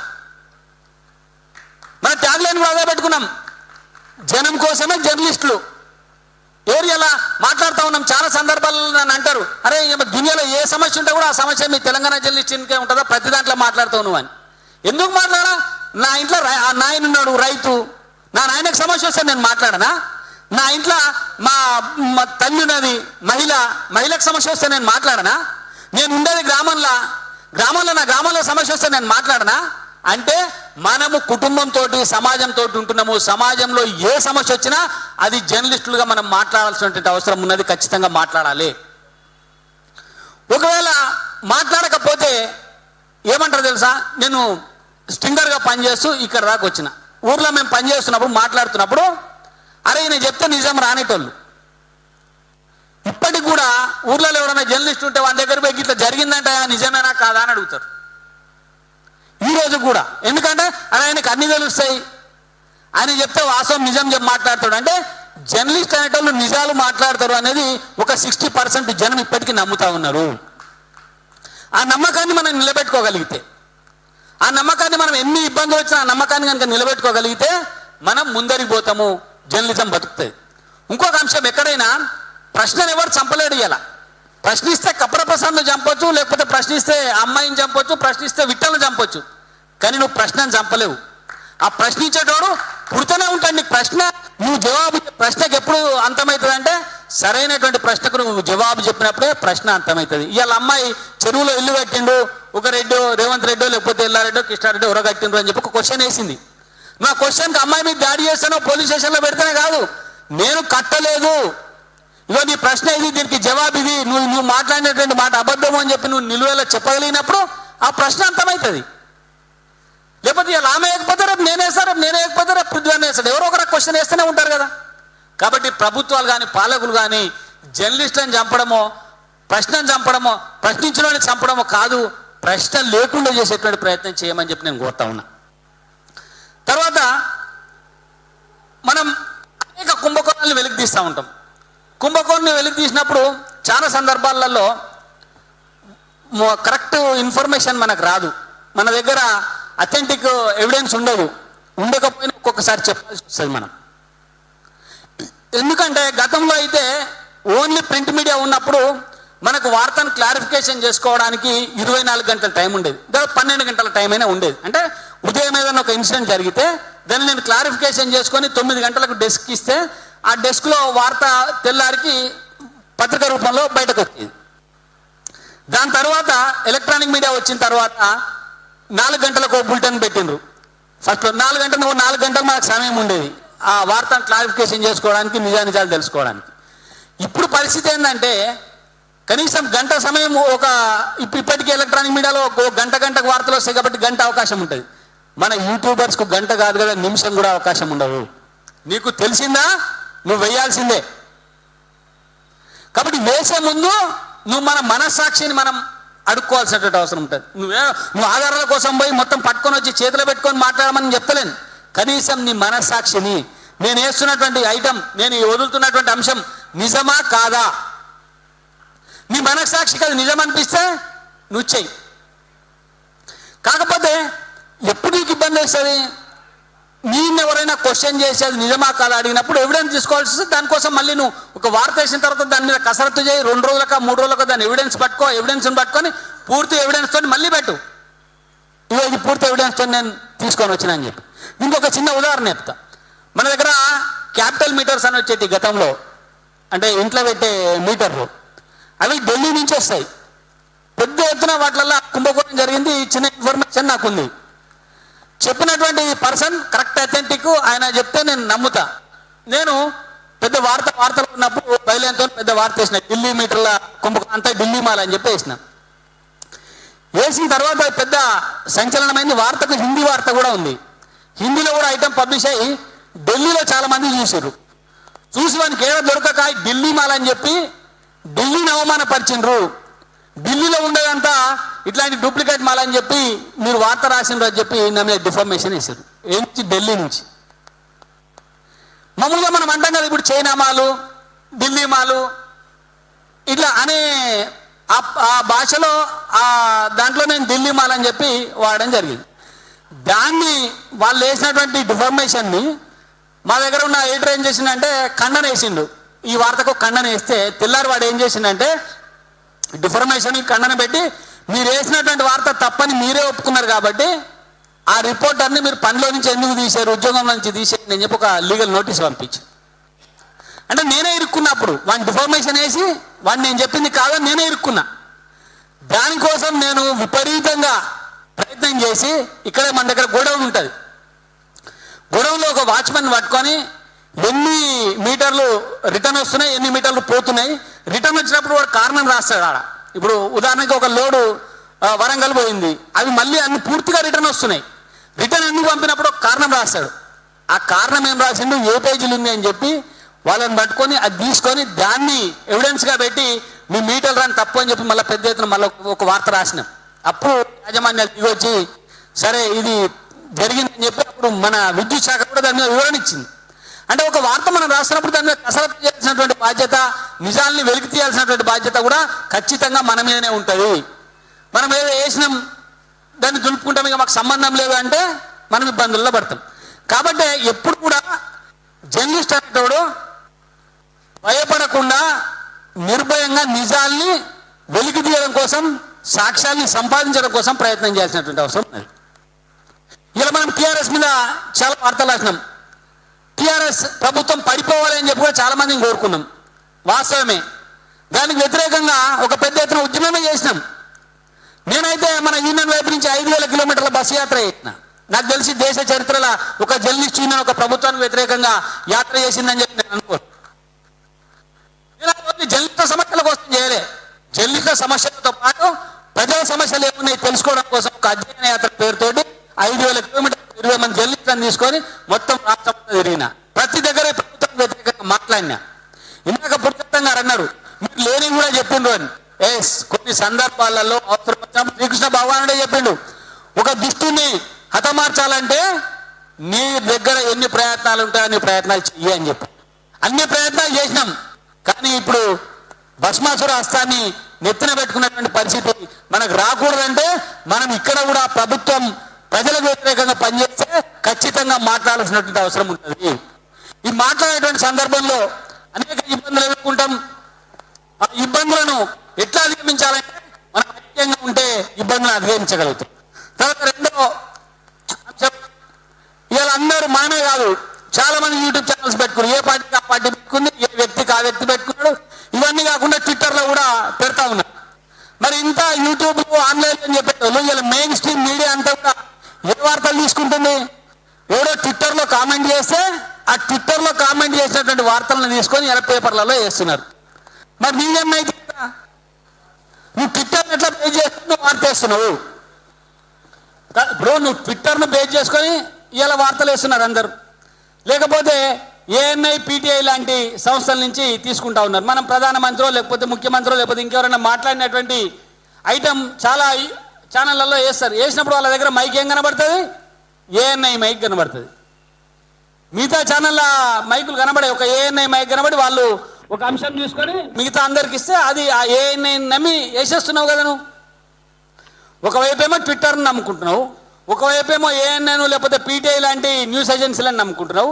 మన ట్యాగ్ లైన్ కూడా అదే పెట్టుకున్నాం, జనం కోసమే జర్నలిస్టులు. ఏరియాలా మాట్లాడుతూ ఉన్నాం. చాలా సందర్భాల్లో నన్ను అంటారు, అరే దునియాలో ఏ సమస్య ఉంటే కూడా ఆ సమస్య మీ తెలంగాణ జర్నలిస్ట్ ఇంకే ఉంటుందా, ప్రతి దాంట్లో మాట్లాడుతావు నువ్వు అని. ఎందుకు మాట్లాడా? నా ఇంట్లో నాయన ఉన్నాడు రైతు, నా నాయనకు సమస్య వస్తే నేను మాట్లాడనా? నా ఇంట్లో మా తల్లి ఉన్నది మహిళకు సమస్య వస్తే నేను మాట్లాడనా? నేను ఉండేది గ్రామంలో నా గ్రామంలో సమస్య వస్తే నేను మాట్లాడనా? అంటే మనము కుటుంబంతో సమాజంతో ఉంటున్నాము. సమాజంలో ఏ సమస్య వచ్చినా అది జర్నలిస్టులుగా మనం మాట్లాడాల్సినటువంటి అవసరం ఉన్నది, ఖచ్చితంగా మాట్లాడాలి. ఒకవేళ మాట్లాడకపోతే ఏమంటారు తెలుసా? నేను స్ట్రింగర్గా పనిచేస్తూ ఇక్కడ దాకా వచ్చిన, ఊర్లో మేము పనిచేస్తున్నప్పుడు మాట్లాడుతున్నప్పుడు అరే నేను చెప్తే నిజం రానేటోళ్ళు. ఇప్పటికి కూడా ఊర్లలో ఎవరైనా జర్నలిస్ట్ ఉంటే వాళ్ళ దగ్గర పోయి ఇట్లా జరిగిందంటే నిజమేనా కాదా అని అడుగుతారు ఈ రోజు కూడా. ఎందుకంటే అరే ఆయనకు అన్ని తెలుస్తాయి, ఆయన చెప్తే వాస్తవం నిజం చెప్పి మాట్లాడతాడు. అంటే జర్నలిస్ట్ అనేటోళ్ళు నిజాలు మాట్లాడతారు అనేది ఒక 60% జనం ఇప్పటికీ నమ్ముతా ఉన్నారు. ఆ నమ్మకాన్ని మనం నిలబెట్టుకోగలిగితే, ఆ నమ్మకాన్ని మనం ఎన్ని ఇబ్బందులు వచ్చినా ఆ నమ్మకాన్ని కనుక నిలబెట్టుకోగలిగితే మనం ముందరికి పోతాము, జర్నలిజం బతుకుతుంది. ఇంకొక అంశం, ఎక్కడైనా ప్రశ్నను ఎవరు చంపలేడు. ఇలా ప్రశ్నిస్తే కపర ప్రసాద్ను చంపొచ్చు, లేకపోతే ప్రశ్నిస్తే అమ్మాయిని చంపొచ్చు, ప్రశ్నిస్తే విట్టలను చంపొచ్చు, కానీ నువ్వు ప్రశ్నను చంపలేవు. ఆ ప్రశ్నించేటోడు పుడుతూనే ఉంటాడు. నీకు నువ్వు జవాబు ప్రశ్నకు ఎప్పుడు అంతమవుతుంది అంటే సరైనటువంటి ప్రశ్నకు నువ్వు జవాబు చెప్పినప్పుడే ప్రశ్న అంతమవుతుంది. ఇవాళ అమ్మాయి చెరువులో ఇల్లు కట్టిండు, ఒక రెడ్డో రేవంత్ రెడ్డో లేకపోతే ఎల్లారెడ్డో కృష్ణారెడ్డో ఎవరో కట్టిండ్రు అని చెప్పి ఒక క్వశ్చన్ వేసింది. నా క్వశ్చన్కి అమ్మాయి మీద దాడి చేస్తానో పోలీస్ స్టేషన్లో పెడితేనే కాదు, నేను కట్టలేదు, ఇగో నీ ప్రశ్న ఇది, దీనికి జవాబు ఇది, నువ్వు మాట్లాడినటువంటి మాట అబద్ధము అని చెప్పి నువ్వు నిలువేలా చెప్పగలిగినప్పుడు ఆ ప్రశ్న అంతమవుతుంది. లేకపోతే ఇలా ఆమె వేయకపోతే రేపు నేనేస్తాను, రేపు నేనే వేయకపోతే రేపు పృథ్వీ వేస్తాడు, ఎవరో ఒకరు క్వశ్చన్ వేస్తూనే ఉంటారు కదా. కాబట్టి ప్రభుత్వాలు కానీ పాలకులు కానీ జర్నలిస్టులను చంపడమో, ప్రశ్నను చంపడమో, ప్రశ్నించిన వాడిని చంపడమో కాదు, ప్రశ్న లేకుండా చేసేటువంటి ప్రయత్నం చేయమని చెప్పి నేను కోరుతా ఉన్నా. తర్వాత మనం అనేక కుంభకోణాలను వెలికి తీస్తూ ఉంటాం. కుంభకోణాన్ని వెలికి తీసినప్పుడు చాలా సందర్భాలలో కరెక్ట్ ఇన్ఫర్మేషన్ మనకు రాదు, మన దగ్గర అథెంటిక్ ఎవిడెన్స్ ఉండకపోయినా ఒక్కొక్కసారి చెప్పాల్సి వస్తుంది మనం. ఎందుకంటే గతంలో అయితే ఓన్లీ ప్రింట్ మీడియా ఉన్నప్పుడు మనకు వార్తను క్లారిఫికేషన్ చేసుకోవడానికి 24 గంటల టైం ఉండేది, 12 గంటల టైం అయినా ఉండేది. అంటే ఉదయం ఏదైనా ఒక ఇన్సిడెంట్ జరిగితే దాన్ని నేను క్లారిఫికేషన్ చేసుకొని 9 గంటలకు డెస్క్ ఇస్తే ఆ డెస్క్లో వార్త తెల్లారికి పత్రిక రూపంలో బయటకు వచ్చేది. దాని తర్వాత ఎలక్ట్రానిక్ మీడియా వచ్చిన తర్వాత 4 గంటలకు బులెటిన్ పెట్టిండ్రు. ఫస్ట్ 4 గంటలు మనకు సమయం ఉండేది ఆ వార్తను క్లారిఫికేషన్ చేసుకోవడానికి, నిజాలు తెలుసుకోవడానికి. ఇప్పుడు పరిస్థితి ఏంటంటే కనీసం గంట సమయం ఇప్పటికీ ఎలక్ట్రానిక్ మీడియాలో గంటకు వార్తలు వస్తాయి కాబట్టి గంట అవకాశం ఉంటుంది. మన యూట్యూబర్స్కు గంట కాదు కదా, నిమిషం కూడా అవకాశం ఉండదు. నీకు తెలిసిందా నువ్వు వేయాల్సిందే. కాబట్టి వేసే ముందు నువ్వు మన మనస్సాక్షిని మనం అడుక్కోవాల్సినటువంటి అవసరం ఉంటుంది. నువ్వు ఆధారాల కోసం పోయి మొత్తం పట్టుకొని వచ్చి చేతిలో పెట్టుకొని మాట్లాడమని చెప్తలేను. కనీసం నీ మనస్సాక్షిని, నేను వేస్తున్నటువంటి ఐటమ్, నేను వదులుతున్నటువంటి అంశం నిజమా కాదా, నీ మనస్సాక్షికి అది నిజం అనిపిస్తే నువ్వు చెయ్యి. కాకపోతే ఎప్పుడు నీకు ఇబ్బంది వస్తుంది, నేను ఎవరైనా క్వశ్చన్ చేసి అది నిజమా కాదా అడిగినప్పుడు ఎవిడెన్స్ తీసుకోవాల్సి వస్తుంది. దానికోసం మళ్ళీ నువ్వు ఒక వార్త వేసిన తర్వాత దాని మీద కసరత్తు చేయి, 2 రోజులక 3 రోజులక దాన్ని ఎవిడెన్స్ని పట్టుకొని పూర్తి ఎవిడెన్స్ తోని మళ్ళీ పెట్టు. ఇది పూర్తి ఎవిడెన్స్ తోని నేను తీసుకొని వచ్చినా అని చెప్పి. ఇంకొక చిన్న ఉదాహరణ చెప్తా. మన దగ్గర క్యాపిటల్ మీటర్స్ అని వచ్చేటి గతంలో, అంటే ఇంట్లో పెట్టే మీటర్లు, అవి ఢిల్లీ నుంచి వస్తాయి. పెద్ద ఎత్తున వాటిల్లో కుంభకోణం జరిగింది. చిన్న ఇన్ఫర్మేషన్ నాకుంది. చెప్పినటువంటి పర్సన్ కరెక్ట్ అథెంటిక్, ఆయన చెప్తే నేను నమ్ముతా. నేను పెద్ద వార్తలు ఉన్నప్పుడు బయలుతో పెద్ద వార్త వేసిన, ఢిల్లీ మీటర్ల కుంభకోణం అంతా ఢిల్లీ మాల్ అని చెప్పి వేసిన. వేసిన తర్వాత పెద్ద సంచలనమైంది. వార్తకు హిందీ వార్త కూడా ఉంది. హిందీలో కూడా ఐటమ్ పబ్లిష్ అయ్యి ఢిల్లీలో చాలా మంది చూసారు. చూసి వానికి ఏదో దొరకక ఢిల్లీ మాల్ అని చెప్పి ఢిల్లీని అవమానపరిచిండ్రు. ఢిల్లీలో ఉండేదంతా ఇట్లాంటి డూప్లికేట్ మాల్ అని చెప్పి మీరు వార్త రాసిండ్రు అని చెప్పి నా మీద డిఫర్మేషన్ వేశారు. ఏంటి? ఢిల్లీ నుంచి. మామూలుగా మనం అంటాం కదా ఇప్పుడు చైనా మాలు, ఢిల్లీ మాలు ఇట్లా అనే ఆ భాషలో దాంట్లో నేను ఢిల్లీ మాల్ అని చెప్పి వాడడం జరిగింది. దాన్ని వాళ్ళు వేసినటువంటి డిఫర్మేషన్ని మా దగ్గర ఉన్న ఎడిటర్ ఏం చేసిందంటే ఖండన వేసిండు. ఈ వార్తకు ఖండన వేస్తే తెల్లారి వాడు ఏం చేసిండంటే డిఫర్మేషన్ ఖండన పెట్టి మీరు వేసినటువంటి వార్త తప్పని మీరే ఒప్పుకున్నారు కాబట్టి ఆ రిపోర్టర్ని మీరు పనిలో నుంచి ఎందుకు తీశారు, ఉద్యోగం నుంచి తీసారు నేను చెప్పి ఒక లీగల్ నోటీస్ పంపించి, అంటే నేనే ఇరుక్కున్నప్పుడు వాడిని డిఫర్మేషన్ వేసి వాడిని నేను చెప్పింది కాదని నేనే ఇరుక్కున్నా. దానికోసం నేను విపరీతంగా ప్రయత్నం చేసి ఇక్కడే మన దగ్గర గోడౌన్ ఉంటుంది, గోడౌన్లో ఒక వాచ్మెన్ పట్టుకొని ఎన్ని మీటర్లు రిటర్న్ వస్తున్నాయి, ఎన్ని మీటర్లు పోతున్నాయి, రిటర్న్ వచ్చినప్పుడు వాడు కారణం రాస్తాడు ఆడ. ఇప్పుడు ఉదాహరణకి ఒక లోడు వరంగల్ పోయింది, అవి మళ్ళీ అన్ని పూర్తిగా రిటర్న్ వస్తున్నాయి, రిటర్న్ ఎందుకు పంపినప్పుడు ఒక కారణం రాస్తాడు. ఆ కారణం ఏం రాసిండు, ఏ పేజీలు ఉంది అని చెప్పి వాళ్ళని పట్టుకొని అది తీసుకొని దాన్ని ఎవిడెన్స్గా పెట్టి మీ మీటర్లు రాని తప్పు అని చెప్పి మళ్ళీ పెద్ద ఎత్తున మళ్ళీ ఒక వార్త రాసినాం. అప్పుడు యాజమాన్యాలు దిగొచ్చి సరే ఇది జరిగిందని చెప్పి అప్పుడు మన విద్యుత్ శాఖ కూడా దాని మీద వివరణ ఇచ్చింది. అంటే ఒక వార్త మనం రాస్తున్నప్పుడు దాని మీద కసరత్తు చేయాల్సినటువంటి బాధ్యత, నిజాల్ని వెలికి తీయాల్సినటువంటి బాధ్యత కూడా ఖచ్చితంగా మన మీదనే ఉంటుంది. మనం ఏదో వేసినాం దాన్ని దులుపుకుంటాం ఇక మాకు సంబంధం లేదు అంటే మనం ఇబ్బందుల్లో పడతాం. కాబట్టి ఎప్పుడు కూడా జర్నలిస్ట్ అనేటోడు భయపడకుండా నిర్భయంగా నిజాల్ని వెలికి తీయడం కోసం, సాక్ష్యాల్ని సంపాదించడం కోసం ప్రయత్నం చేయాల్సినటువంటి అవసరం ఉంది. ఇలా మనం టీఆర్ఎస్ మీద చాలా వార్తలు రాసినాం. టీఆర్ఎస్ ప్రభుత్వం పడిపోవాలి అని చెప్పి కూడా చాలా మందిని కోరుకున్నాం, వాస్తవమే. దానికి వ్యతిరేకంగా ఒక పెద్ద ఎత్తున ఉద్యమమే చేసినాం. నేనైతే మన యూనియన్ వైపు నుంచి 5,000 కిలోమీటర్ల బస్సు యాత్ర చేసిన. నాకు తెలిసి దేశ చరిత్రలో ఒక జర్నలిస్ట్ యూనియన్ ఒక ప్రభుత్వానికి వ్యతిరేకంగా యాత్ర చేసిందని చెప్పి నేను అనుకోను. జర్నలిస్టుల సమస్యల కోసం చేయలే, జర్నలిస్టుల సమస్యలతో పాటు ప్రజల సమస్యలు ఏమున్నాయి తెలుసుకోవడం కోసం ఒక అధ్యయన యాత్ర పేరుతోటి 5,000 కిలోమీటర్లు 20 మంది జర్నలిస్టులను తీసుకొని మొత్తం రాష్ట్రంలో తిరిగిన. ప్రతి దగ్గర ప్రభుత్వం వ్యతిరేకంగా మాట్లాడినా. ఇందాక పురుషోత్తం గారు అన్నారు మీరు లేని కూడా చెప్పిండ్రు అని. కొన్ని సందర్భాలలో అవసరం వచ్చినప్పుడు శ్రీకృష్ణ భగవానుడే చెప్పిండు, ఒక దుష్టుని హతమార్చాలంటే నీ దగ్గర ఎన్ని ప్రయత్నాలు ఉంటాయో అన్ని ప్రయత్నాలు చెయ్యి అని చెప్పి అన్ని ప్రయత్నాలు చేసినాం. కానీ ఇప్పుడు భస్మాసుర హస్తాన్ని నెత్తిన పెట్టుకున్నటువంటి పరిస్థితి మనకు రాకూడదంటే మనం ఇక్కడ కూడా ప్రభుత్వం ప్రజలకు వ్యతిరేకంగా పనిచేస్తే ఖచ్చితంగా మాట్లాడాల్సినటువంటి అవసరం ఉంటుంది. ఈ మాట్లాడేటువంటి సందర్భంలో అనేక ఇబ్బందులు ఎదుర్కొంటాం. ఆ ఇబ్బందులను ఎట్లా అధిగమించాలంటే మనం ఐక్యంగా ఉంటే ఇబ్బందులను అధిగమించగలుగుతాం. తర్వాత రెండో అంశం, ఇవాళ అందరూ మనమే కాదు చాలా మంది యూట్యూబ్ ఛానల్స్ పెట్టుకున్నారు, ఏ పార్టీకి ఆ పార్టీ పెట్టుకుంది, ఏ వ్యక్తికి ఆ వ్యక్తి పెట్టుకున్నాడు. ఇవన్నీ కాకుండా ట్విట్టర్లో కూడా పెడతా ఉన్నారు. మరి ఇంత యూట్యూబ్ ఆన్లైన్ అని చెప్పేటోళ్ళు ఇలా మెయిన్ స్ట్రీమ్ మీడియా అంతా కూడా ఏ వార్తలు తీసుకుంటుంది, ఎవడో ట్విట్టర్లో కామెంట్ చేస్తే ఆ ట్విట్టర్లో కామెంట్ చేసినటువంటి వార్తలను తీసుకొని ఇలా పేపర్లలో వేస్తున్నారు. మరి నీకేమైతే నువ్వు ట్విట్టర్ని ఎట్లా బేస్ చేసుకుని వార్త వేస్తున్నావు? ఇప్పుడు నువ్వు ట్విట్టర్ను బేస్ చేసుకొని ఇలా వార్తలు వేస్తున్నారు అందరు, లేకపోతే ఏఎన్ఐ పీటీఐ లాంటి సంస్థల నుంచి తీసుకుంటా ఉన్నారు. మనం ప్రధానమంత్రో లేకపోతే ముఖ్యమంత్రో లేకపోతే ఇంకెవరైనా మాట్లాడినటువంటి ఐటమ్ చాలా ఛానళ్ళల్లో వేస్తారు. వేసినప్పుడు వాళ్ళ దగ్గర మైక్ ఏం కనబడుతుంది, ఏఎన్ఐ మైక్ కనబడుతుంది. మిగతా ఛానళ్ళ మైకులు కనబడే ఒక ఏఎన్ఐ మైక్ కనబడి వాళ్ళు ఒక అంశం తీసుకొని మిగతా అందరికి ఇస్తే అది ఆ ఏఎన్ఐ నమ్మి వేసేస్తున్నావు కదా నువ్వు. ఒకవైపేమో ట్విట్టర్ని నమ్ముకుంటున్నావు, ఒకవైపేమో ఏఎన్ఐను లేకపోతే పీటీఐ లాంటి న్యూస్ ఏజెన్సీలను నమ్ముకుంటున్నావు.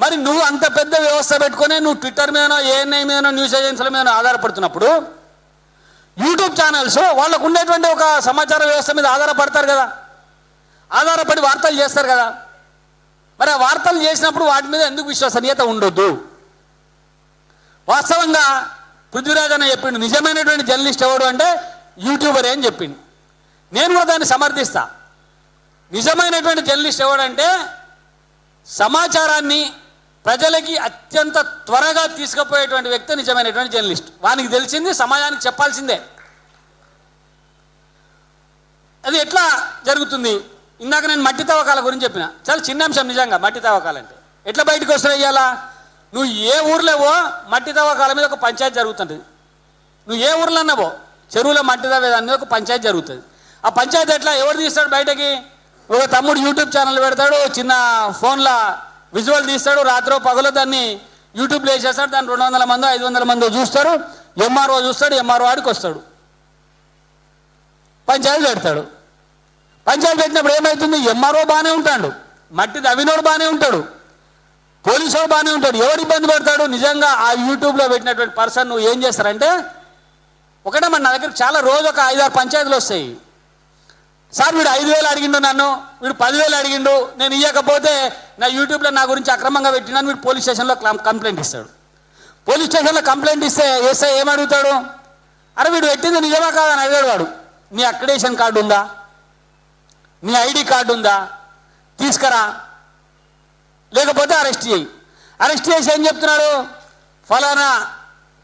మరి నువ్వు అంత పెద్ద వ్యవస్థ పెట్టుకొని నువ్వు ట్విట్టర్ మీదనో ఏఎన్ఐ మీదనో న్యూస్ ఏజెన్సీల మీదనో ఆధారపడుతున్నప్పుడు యూట్యూబ్ ఛానల్స్ వాళ్ళకు ఉండేటువంటి ఒక సమాచార వ్యవస్థ మీద ఆధారపడతారు కదా, ఆధారపడి వార్తలు చేస్తారు కదా. మరి ఆ వార్తలు చేసినప్పుడు వాటి మీద ఎందుకు విశ్వసనీయత ఉండొద్దు? వాస్తవంగా పృథ్వీరాజ్ అన్న చెప్పిండు, నిజమైనటువంటి జర్నలిస్ట్ ఎవడు అంటే యూట్యూబరే అని చెప్పిండు. నేను కూడా దాన్ని సమర్థిస్తా. నిజమైనటువంటి జర్నలిస్ట్ ఎవడంటే సమాచారాన్ని ప్రజలకి అత్యంత త్వరగా తీసుకుపోయేటువంటి వ్యక్తి నిజమైనటువంటి జర్నలిస్ట్. వానికి తెలిసింది సమాజానికి చెప్పాల్సిందే. అది ఎట్లా జరుగుతుంది? ఇందాక నేను మట్టి తవ్వకాల గురించి చెప్పిన, చాలా చిన్న అంశం నిజంగా. మట్టి తవ్వకాలంటే ఎట్లా బయటకు వస్తున్నాయి? ఇవ్వాలా నువ్వు ఏ ఊర్లేవో మట్టి తవ్వకాల మీద ఒక పంచాయతీ జరుగుతుంటుంది. నువ్వు ఏ ఊర్లో అన్నావో చెరువులో మట్టి తవ్వేదాని మీద ఒక పంచాయతీ జరుగుతుంది. ఆ పంచాయతీ ఎట్లా ఎవరు తీస్తాడు బయటకి? ఒక తమ్ముడు యూట్యూబ్ ఛానల్ పెడతాడు, చిన్న ఫోన్లో విజువల్ తీస్తాడు, రాత్రో పగలో దాన్ని యూట్యూబ్లో వేసేస్తాడు. దాన్ని 200 మందో 500 మందో చూస్తారు. ఎంఆర్ఓ చూస్తాడు, ఎంఆర్ఓ ఆడికి వస్తాడు, పంచాయతీ పెడతాడు. పంచాయతీ పెట్టినప్పుడు ఏమవుతుంది? ఎంఆర్ఓ బాగానే ఉంటాడు, మట్టి తవ్వినోడు బాగానే ఉంటాడు, పోలీసు వాడు బాగానే ఉంటాడు. ఎవరు ఇబ్బంది పడతాడు? నిజంగా ఆ యూట్యూబ్లో పెట్టినటువంటి పర్సన్ నువ్వు ఏం చేస్తారంటే, ఒకటే మన నా దగ్గర చాలా రోజు ఒక 5-6 పంచాయతీలు వస్తాయి. సార్ వీడు 5,000 అడిగిండు, నన్ను వీడు 10,000 అడిగిండు, నేను ఇవ్వకపోతే నా యూట్యూబ్లో నా గురించి అక్రమంగా పెట్టినాను, వీడు పోలీస్ స్టేషన్లో కంప్లైంట్ ఇస్తాడు. పోలీస్ స్టేషన్లో కంప్లైంట్ ఇస్తే ఎస్ఐ ఏమడుగుతాడు? అరే వీడు పెట్టింది నిజమా కాదని అడిగాడు వాడు. నీ అక్రిడేషన్ కార్డు ఉందా, నీ ఐడి కార్డు ఉందా, తీసుకురా, లేకపోతే అరెస్ట్ చేయి. అరెస్ట్ చేసి ఏం చెప్తున్నాడు? ఫలానా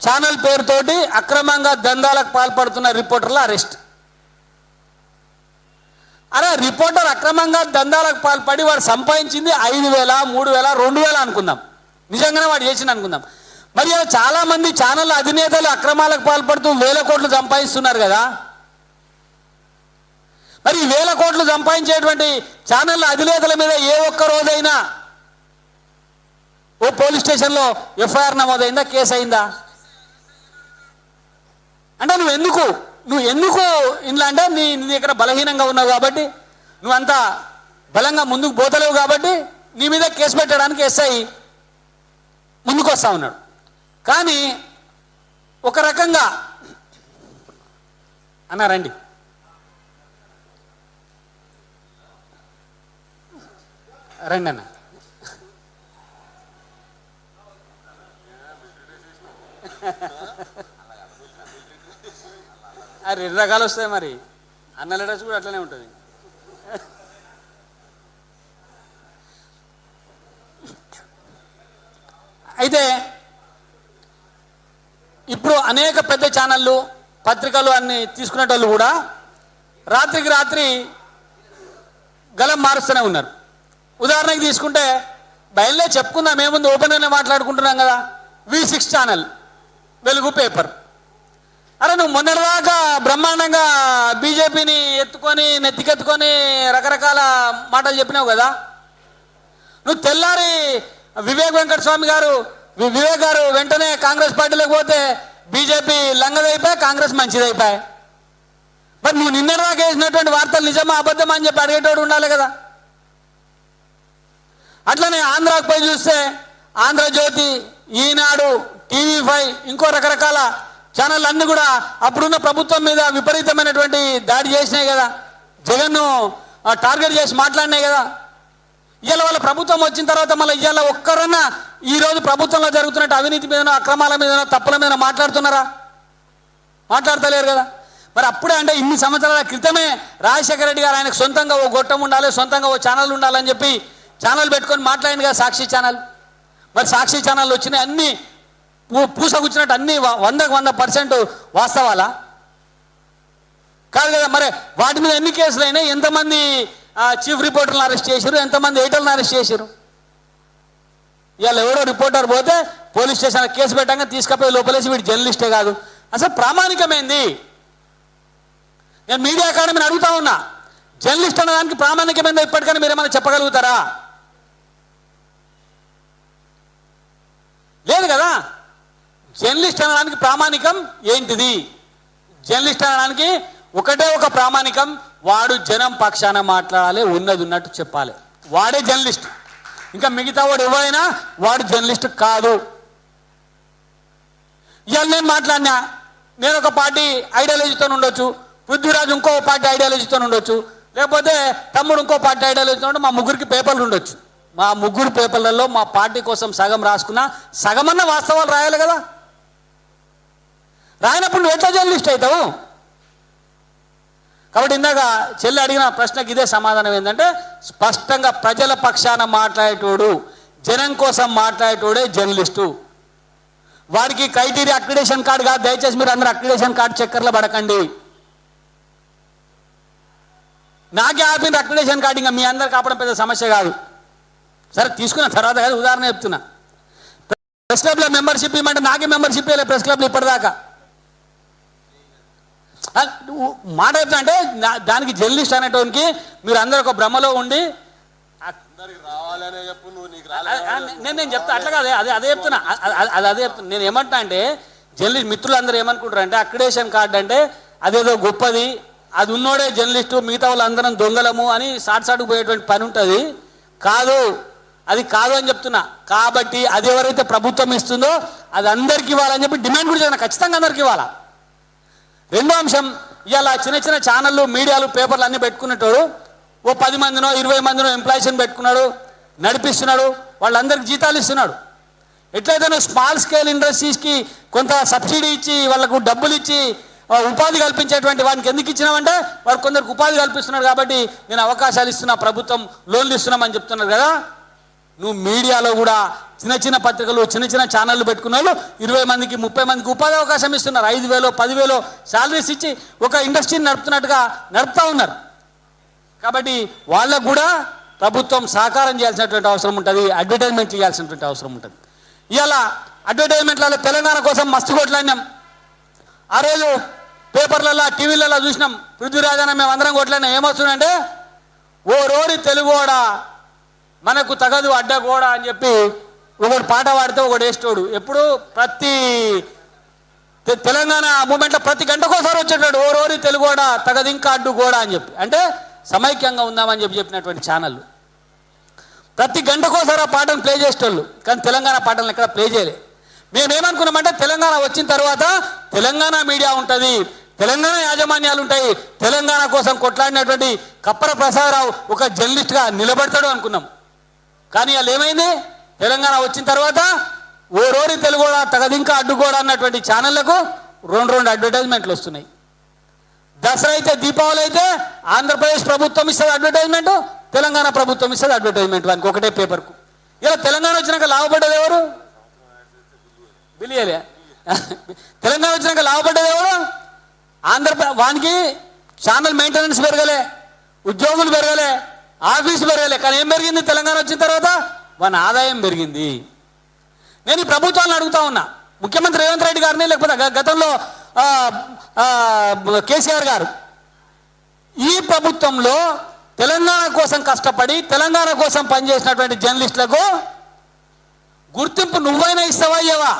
ఛానల్ పేరుతోటి అక్రమంగా దందాలకు పాల్పడుతున్న రిపోర్టర్ల అరెస్ట్. అరే రిపోర్టర్ అక్రమంగా దందాలకు పాల్పడి వాడు సంపాదించింది 5,000, 3,000, 2,000 అనుకుందాం, నిజంగానే వాడు చేసింది అనుకుందాం. మరి ఇలా చాలామంది ఛానల్ అధినేతలు అక్రమాలకు పాల్పడుతూ 1,000 కోట్లు సంపాదిస్తున్నారు కదా. మరి 1,000 కోట్లు సంపాదించేటువంటి ఛానల్ అధినేతల మీద ఏ ఒక్క రోజైనా ఓ పోలీస్ స్టేషన్లో ఎఫ్ఐఆర్ నమోదైందా, కేసు అయిందా? అంటే నువ్వు ఎందుకు ఇంట్లో అంటే నీ దగ్గర బలహీనంగా ఉన్నావు కాబట్టి, నువ్వు అంత బలంగా ముందుకు పోతలేవు కాబట్టి నీ మీద కేసు పెట్టడానికి ఎస్ఐ ముందుకు వస్తా ఉన్నాడు. కానీ ఒక రకంగా అన్నారండి, రండి అన్న, అది 2 రకాలు వస్తాయి. మరి అన్న లెటర్స్ కూడా అట్లనే ఉంటుంది. అయితే ఇప్పుడు అనేక పెద్ద ఛానళ్ళు, పత్రికలు అన్ని తీసుకునేటోళ్ళు కూడా రాత్రికి రాత్రి గలం మారుస్తూనే ఉన్నారు. ఉదాహరణకి తీసుకుంటే బయలుదే చెప్పుకుందాం, ఏముంది, ఓపెన్గానే మాట్లాడుకుంటున్నాం కదా. V6 ఛానల్, వెలుగు పేపర్. అరే నువ్వు మొన్నటిదాకా బ్రహ్మాండంగా బీజేపీని నెత్తికెత్తుకొని రకరకాల మాటలు చెప్పినావు కదా. నువ్వు తెల్లారి వివేక్ గారు వెంటనే కాంగ్రెస్ పార్టీలోకి పోతే బీజేపీ లంగదైపోయి కాంగ్రెస్ మంచిదైపోయి. మరి నువ్వు నిన్నటిదాకా వేసినటువంటి వార్తలు నిజమా అబద్ధమా అని చెప్పి అడిగేటోడు ఉండాలి కదా. అట్లనే ఆంధ్రాకు పోయి చూస్తే ఆంధ్రజ్యోతి, ఈనాడు, TV5 ఇంకో రకరకాల ఛానళ్ళు అన్నీ కూడా అప్పుడున్న ప్రభుత్వం మీద విపరీతమైనటువంటి దాడి చేసినాయి కదా, జగన్ను టార్గెట్ చేసి మాట్లాడినాయి కదా. ఇవాళ వాళ్ళ ప్రభుత్వం వచ్చిన తర్వాత మళ్ళీ ఇవాళ ఒక్కరన్నా ఈరోజు ప్రభుత్వంలో జరుగుతున్నట్టు అవినీతి మీదనో, అక్రమాల మీదనో, తప్పుల మీద మాట్లాడుతున్నారా? మాట్లాడతలేరు కదా. మరి అప్పుడే అంటే ఇన్ని సంవత్సరాల క్రితమే రాజశేఖర రెడ్డి గారు ఆయనకు సొంతంగా ఓ గొట్టం ఉండాలి, సొంతంగా ఓ ఛానల్ ఉండాలని చెప్పి ఛానల్ పెట్టుకొని మాట్లాడింది కదా, సాక్షి ఛానల్. మరి సాక్షి ఛానల్ వచ్చినాయి, అన్నీ పూసగుచ్చినట్టు అన్నీ 100% వాస్తవాలా? కాదు కదా. మరి వాటి మీద ఎన్ని కేసులు అయినాయి? ఎంతమంది చీఫ్ రిపోర్టర్లను అరెస్ట్ చేశారు? ఎంతమంది ఎడిటర్లను అరెస్ట్ చేశారు? ఇవాళ ఎవడో రిపోర్టర్ పోతే పోలీస్ స్టేషన్లో కేసు పెట్టాక తీసుకపోయి లోపలేసి వీడు జర్నలిస్టే కాదు. అసలు ప్రామాణికమైంది. నేను మీడియా అకాడమీని అడుగుతా ఉన్నా, జర్నలిస్ట్ అన్నదానికి ప్రామాణికమైందో ఇప్పటికైనా మీరు ఏమైనా చెప్పగలుగుతారా? లేదు కదా. జర్నలిస్ట్ అనడానికి ప్రామాణికం ఏంటిది? జర్నలిస్ట్ అనడానికి ఒకటే ఒక ప్రామాణికం, వాడు జనం పక్షాన మాట్లాడాలి, ఉన్నది ఉన్నట్టు చెప్పాలి, వాడే జర్నలిస్ట్. ఇంకా మిగతా వాడు ఎవరైనా వాడు జర్నలిస్ట్ కాదు. ఇవాళ నేను మాట్లాడినా, నేను ఒక పార్టీ ఐడియాలజీతో ఉండొచ్చు, పృథ్వీరాజు ఇంకో పార్టీ ఐడియాలజీతో ఉండొచ్చు, లేకపోతే తమ్ముడు ఇంకో పార్టీ ఐడియాలజీతో ఉంటే మా ముగ్గురికి పేపర్లు ఉండొచ్చు. మా ముగ్గురు పేపర్లలో మా పార్టీ కోసం సగం రాసుకున్నా సగమన్న వాస్తవాలు రాయాలి కదా. రాయనప్పుడు నువ్వు ఎట్లా జర్నలిస్ట్ అవుతావు? కాబట్టి ఇందాక చెల్లి అడిగిన ప్రశ్నకి ఇదే సమాధానం ఏంటంటే, స్పష్టంగా ప్రజల పక్షాన మాట్లాడేటోడు, జనం కోసం మాట్లాడేటోడే జర్నలిస్టు. వాడికి క్రైటీరియా అక్రిడేషన్ కార్డు కాదు. దయచేసి మీరు అందరూ అక్రిడేషన్ కార్డు చక్కర్లో పడకండి. నాకే ఆపిన అక్రిడేషన్ కార్డు, ఇంకా మీ అందరు కాపడం పెద్ద సమస్య కాదు. సరే తీసుకున్న తర్వాత కాదు, ఉదాహరణ చెప్తున్నా. ప్రెస్ క్లబ్లో మెంబర్షిప్ ఇవ్వమంటే నాకే మెంబర్షిప్ ఇవ్వలేదు ప్రెస్ క్లబ్లో ఇప్పటిదాకా. మాట చెప్తా అంటే దానికి జర్నలిస్ట్ అనేటోనికి మీరు అందరు ఒక భ్రమలో ఉండి రావాలనే చెప్పు, నువ్వు నీకు నేను చెప్తా అట్లా కాదు, అదే చెప్తున్నా, అదే చెప్తున్నా. నేను ఏమంటున్నా అంటే జర్నలిస్ట్ మిత్రులందరూ ఏమనుకుంటారు అంటే అక్రిడేషన్ కార్డు అంటే అదేదో గొప్పది, అది ఉన్నోడే జర్నలిస్టు, మిగతా వాళ్ళందరం దొంగలము అని సాటుకు పోయేటువంటి పని ఉంటుంది. కాదు, అది కాదు అని చెప్తున్నా. కాబట్టి అది ఎవరైతే ప్రభుత్వం ఇస్తుందో అది అందరికీ ఇవ్వాలని చెప్పి డిమాండ్ కూడా చేయాలి, ఖచ్చితంగా అందరికీ ఇవ్వాలా. రెండో అంశం, ఇలా చిన్న చిన్న ఛానళ్ళు, మీడియాలు, పేపర్లు అన్నీ పెట్టుకునేటోడు ఓ 10 మందినో 20 మందినో ఎంప్లాయీస్ని పెట్టుకున్నాడు, నడిపిస్తున్నాడు, వాళ్ళందరికీ జీతాలు ఇస్తున్నాడు. ఎట్లయితే నువ్వు స్మాల్ స్కేల్ ఇండస్ట్రీస్కి కొంత సబ్సిడీ ఇచ్చి వాళ్ళకు డబ్బులు ఇచ్చి ఉపాధి కల్పించేటువంటి వాడికి ఎందుకు ఇచ్చినామంటే వాడు కొందరికి ఉపాధి కల్పిస్తున్నాడు కాబట్టి నేను అవకాశాలు ఇస్తున్నా, ప్రభుత్వం లోన్లు ఇస్తున్నామని చెప్తున్నారు కదా. నువ్వు మీడియాలో కూడా చిన్న చిన్న పత్రికలు, చిన్న చిన్న ఛానళ్ళు పెట్టుకున్న వాళ్ళు 20 మందికి 30 మందికి ఉపాధి అవకాశం ఇస్తున్నారు. 5,000 10,000 శాలరీస్ ఇచ్చి ఒక ఇండస్ట్రీని నడుపుతున్నట్టుగా నడుపుతూ ఉన్నారు. కాబట్టి వాళ్ళకు కూడా ప్రభుత్వం సహకారం చేయాల్సినటువంటి అవసరం ఉంటుంది, అడ్వర్టైజ్మెంట్ చేయాల్సినటువంటి అవసరం ఉంటుంది. ఇవాళ అడ్వర్టైజ్మెంట్లలో తెలంగాణ కోసం మస్తు కొట్లాడినాం. ఆ రోజు పేపర్లలో, టీవీలలో చూసినాం, పృథ్వీరాజన మేము అందరం కొట్లాడినాం. ఏమొస్తుందంటే ఓ రోరి తెలుగోడా మనకు తగదు అడ్డగోడ అని చెప్పి ఒకడు పాట పాడితే ఒకడు వేస్తాడు. ఎప్పుడు ప్రతి తెలంగాణ మూమెంట్లో ప్రతి గంటకోసారి వచ్చేటాడు, ఓ రోరి తెలుగోడ తగదు ఇంకా అడ్డు గోడ అని చెప్పి. అంటే సమైక్యంగా ఉందామని చెప్పినటువంటి ఛానళ్ళు ప్రతి గంటకోసారి ఆ పాటను ప్లే చేసేటోళ్ళు. కానీ తెలంగాణ పాటలను ఎక్కడ ప్లే చేయలే. మేమేమనుకున్నామంటే తెలంగాణ వచ్చిన తర్వాత తెలంగాణ మీడియా ఉంటుంది, తెలంగాణ యాజమాన్యాలు ఉంటాయి, తెలంగాణ కోసం కొట్లాడినటువంటి కప్పర ప్రసాదరావు ఒక జర్నలిస్ట్గా నిలబడతాడు అనుకున్నాం. కానీ వాళ్ళు ఏమైంది, తెలంగాణ వచ్చిన తర్వాత ఓ రోరి తెలుగోడా తగదింకా అడ్డుగోడా అన్నటువంటి ఛానళ్లకు 2 అడ్వర్టైజ్మెంట్లు వస్తున్నాయి. దసరా అయితే, దీపావళి అయితే ఆంధ్రప్రదేశ్ ప్రభుత్వం ఇస్తుంది అడ్వర్టైజ్మెంట్, తెలంగాణ ప్రభుత్వం ఇస్తుంది అడ్వర్టైజ్మెంట్, వానికి ఒకటే పేపర్కు. ఇలా తెలంగాణ వచ్చినాక లాభపడ్డది ఎవరు? బిలియలే. తెలంగాణ వచ్చినాక లాభపడ్డది ఎవరు? వానికి ఛానల్ మెయింటెనెన్స్ పెరగలే, ఉద్యోగులు పెరగలే, ఆఫీసు పెరగలే. కానీ ఏం పెరిగింది? తెలంగాణ వచ్చిన తర్వాత వాని ఆదాయం పెరిగింది. నేను ఈ ప్రభుత్వాన్ని అడుగుతా ఉన్నా, ముఖ్యమంత్రి రేవంత్ రెడ్డి గారిని, లేకపోతే గతంలో కేసీఆర్ గారు, ఈ ప్రభుత్వంలో తెలంగాణ కోసం కష్టపడి తెలంగాణ కోసం పనిచేసినటువంటి జర్నలిస్టులకు గుర్తింపు నువ్వైనా ఇస్తావా ఇవ్వవా?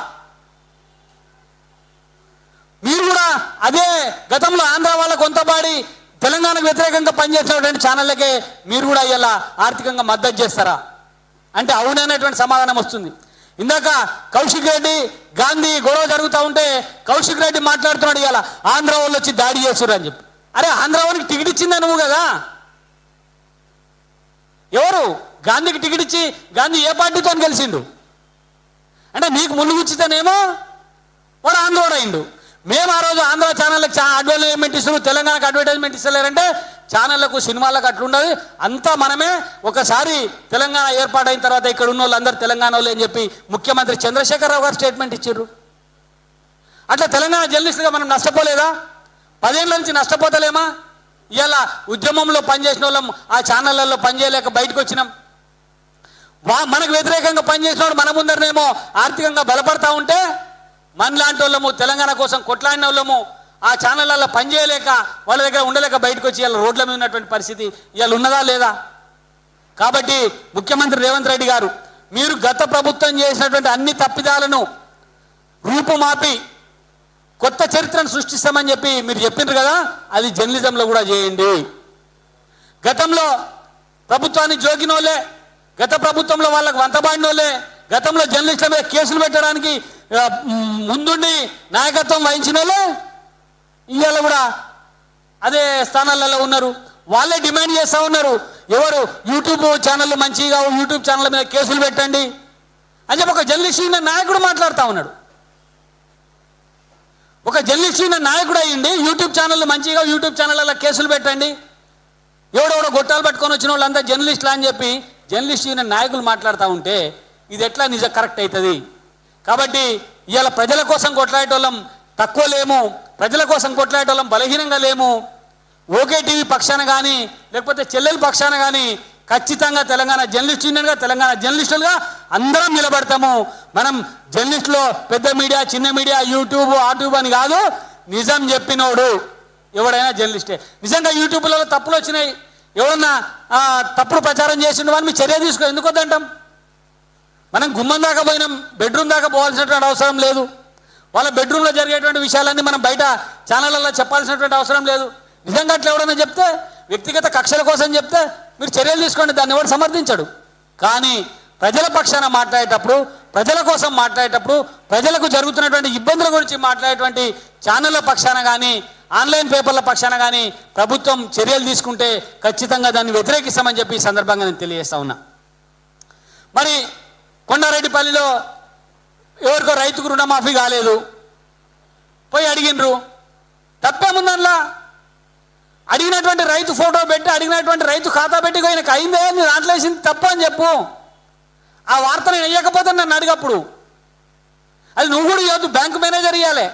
మీరు కూడా అదే గతంలో ఆంధ్ర వాళ్ళ కొంతపాడి తెలంగాణకు వ్యతిరేకంగా పనిచేసినటువంటి ఛానళ్ళకే మీరు కూడా ఇలా ఆర్థికంగా మద్దతు చేస్తారా అంటే అవుననేటువంటి సమాధానం వస్తుంది. ఇందాక కౌశిక్ రెడ్డి గాంధీ గొడవ జరుగుతూ ఉంటే కౌశిక్ రెడ్డి మాట్లాడుతున్నాడు, ఇవాళ ఆంధ్ర వాళ్ళు వచ్చి దాడి చేస్తున్నారు అని చెప్పి. అరే ఆంధ్ర వాళ్ళకి టికెట్ ఇచ్చిందా నువ్వు కదా? ఎవరు గాంధీకి టికెట్ ఇచ్చి గాంధీ ఏ పార్టీతో గెలిచిండు అంటే నీకు ముందు కూర్చితేనేమో వాడు ఆందోళన అయిండు. మేము ఆ రోజు ఆంధ్ర ఛానళ్ళకి అడ్వర్టైజ్మెంట్ ఇస్తున్నారు, తెలంగాణకు అడ్వర్టైజ్మెంట్ ఇస్తలేరంటే ఛానళ్లకు, సినిమాలకు అట్లుండదు. అంతా మనమే. ఒకసారి తెలంగాణ ఏర్పాటైన తర్వాత ఇక్కడ ఉన్న వాళ్ళందరూ తెలంగాణ వాళ్ళు అని చెప్పి ముఖ్యమంత్రి చంద్రశేఖరరావు గారు స్టేట్మెంట్ ఇచ్చారు. అట్లా తెలంగాణ జర్నలిస్టులుగా మనం నష్టపోలేదా? 10 ఏళ్ళ నుంచి నష్టపోతలేమా? ఇవాళ ఉద్యమంలో పనిచేసిన వాళ్ళం ఆ ఛానళ్లలో పనిచేయలేక బయటకు వచ్చినాం. మనకు వ్యతిరేకంగా పనిచేసిన వాడు మన ముందరనేమో ఆర్థికంగా బలపడతా ఉంటే మనలాంటి వాళ్ళము, తెలంగాణ కోసం కొట్లాడిన వాళ్ళము ఆ ఛానళ్ళల్లో పనిచేయలేక వాళ్ళ దగ్గర ఉండలేక బయటకు వచ్చి ఇలా రోడ్ల మీద ఉన్నటువంటి పరిస్థితి ఇవాళ ఉన్నదా లేదా? కాబట్టి ముఖ్యమంత్రి రేవంత్ రెడ్డి గారు, మీరు గత ప్రభుత్వం చేసినటువంటి అన్ని తప్పిదాలను రూపుమాపి కొత్త చరిత్రను సృష్టిస్తామని చెప్పి మీరు చెప్పిండ్రు కదా, అది జర్నలిజంలో కూడా చేయండి. గతంలో ప్రభుత్వాన్ని జోకిన వాళ్ళే, గత ప్రభుత్వంలో వాళ్ళకు వంతబాడిన వాళ్ళే, గతంలో జర్నలిస్టుల మీద కేసులు పెట్టడానికి ముందుండి నాయకత్వం వహించిన వాళ్ళే ఇవాళ కూడా అదే స్థానాలలో ఉన్నారు. వాళ్ళే డిమాండ్ చేస్తూ ఉన్నారు, ఎవరు యూట్యూబ్ ఛానళ్ళు మంచిగా యూట్యూబ్ ఛానళ్ళ మీద కేసులు పెట్టండి అని చెప్పి ఒక జర్నలిస్ట్ యూనియన్ నాయకుడు మాట్లాడుతూ ఉన్నాడు. ఒక జర్నలిస్ట్ యూనియన్ నాయకుడు అయ్యింది యూట్యూబ్ ఛానళ్ళు మంచిగా యూట్యూబ్ ఛానళ్ళలో కేసులు పెట్టండి, ఎవడెవడో గొట్టాలు పట్టుకొని వచ్చిన వాళ్ళంతా జర్నలిస్టులు అని చెప్పి జర్నలిస్ట్ యూనియన్ నాయకులు మాట్లాడుతూ ఉంటే ఇది ఎట్లా కరెక్ట్ అవుతుంది? కాబట్టి ఇవాళ ప్రజల కోసం కొట్లాడేటోళ్ళం తక్కువ లేము, ప్రజల కోసం కొట్లాడేటోళ్ళం బలహీనంగా లేము. ఓకే టీవీ పక్షాన కానీ లేకపోతే చెల్లెల పక్షాన కానీ ఖచ్చితంగా తెలంగాణ జర్నలిస్ట్ యూనియన్గా, తెలంగాణ జర్నలిస్టులుగా అందరం నిలబడతాము. మనం జర్నలిస్టులో పెద్ద మీడియా, చిన్న మీడియా, యూట్యూబ్, ఆట్యూబ్ అని కాదు, నిజం చెప్పినోడు ఎవడైనా జర్నలిస్టే. నిజంగా యూట్యూబ్లలో తప్పులు వచ్చినాయి, ఎవరన్నా తప్పుడు ప్రచారం చేసిండు అని మీ చర్య తీసుకో. ఎందుకు వద్దంటాం? మనం గుమ్మం దాకా పోయినాం, బెడ్రూమ్ దాకా పోవాల్సినటువంటి అవసరం లేదు. వాళ్ళ బెడ్రూమ్లో జరిగేటువంటి విషయాలన్నీ మనం బయట ఛానళ్ళల్లో చెప్పాల్సినటువంటి అవసరం లేదు. నిజంగా అట్లా ఎవడన్నా చెప్తే, వ్యక్తిగత కక్షల కోసం చెప్తే మీరు చర్యలు తీసుకోండి, దాన్ని ఎవరు సమర్థించడు. కానీ ప్రజల పక్షాన మాట్లాడేటప్పుడు, ప్రజల కోసం మాట్లాడేటప్పుడు, ప్రజలకు జరుగుతున్నటువంటి ఇబ్బందుల గురించి మాట్లాడేటువంటి ఛానళ్ళ పక్షాన కానీ, ఆన్లైన్ పేపర్ల పక్షాన కానీ ప్రభుత్వం చర్యలు తీసుకుంటే ఖచ్చితంగా దాన్ని వ్యతిరేకిస్తామని చెప్పి ఈ సందర్భంగా నేను తెలియజేస్తా ఉన్నా. మరి కొండారెడ్డిపల్లిలో ఎవరికో రైతుకు రుణమాఫీ కాలేదు, పోయి అడిగినరు, తప్పేముందల్లా? అడిగినటువంటి రైతు ఫోటో పెట్టి, అడిగినటువంటి రైతు ఖాతా పెట్టి ఆయనకు అయిందే, నీ దాంట్లో వేసింది తప్పు అని చెప్పు. ఆ వార్త నేను వేయకపోతే నన్ను అడిగప్పుడు అది నువ్వు కూడా ఇవ్వద్దు, బ్యాంకు మేనేజర్ ఇవ్వాలి.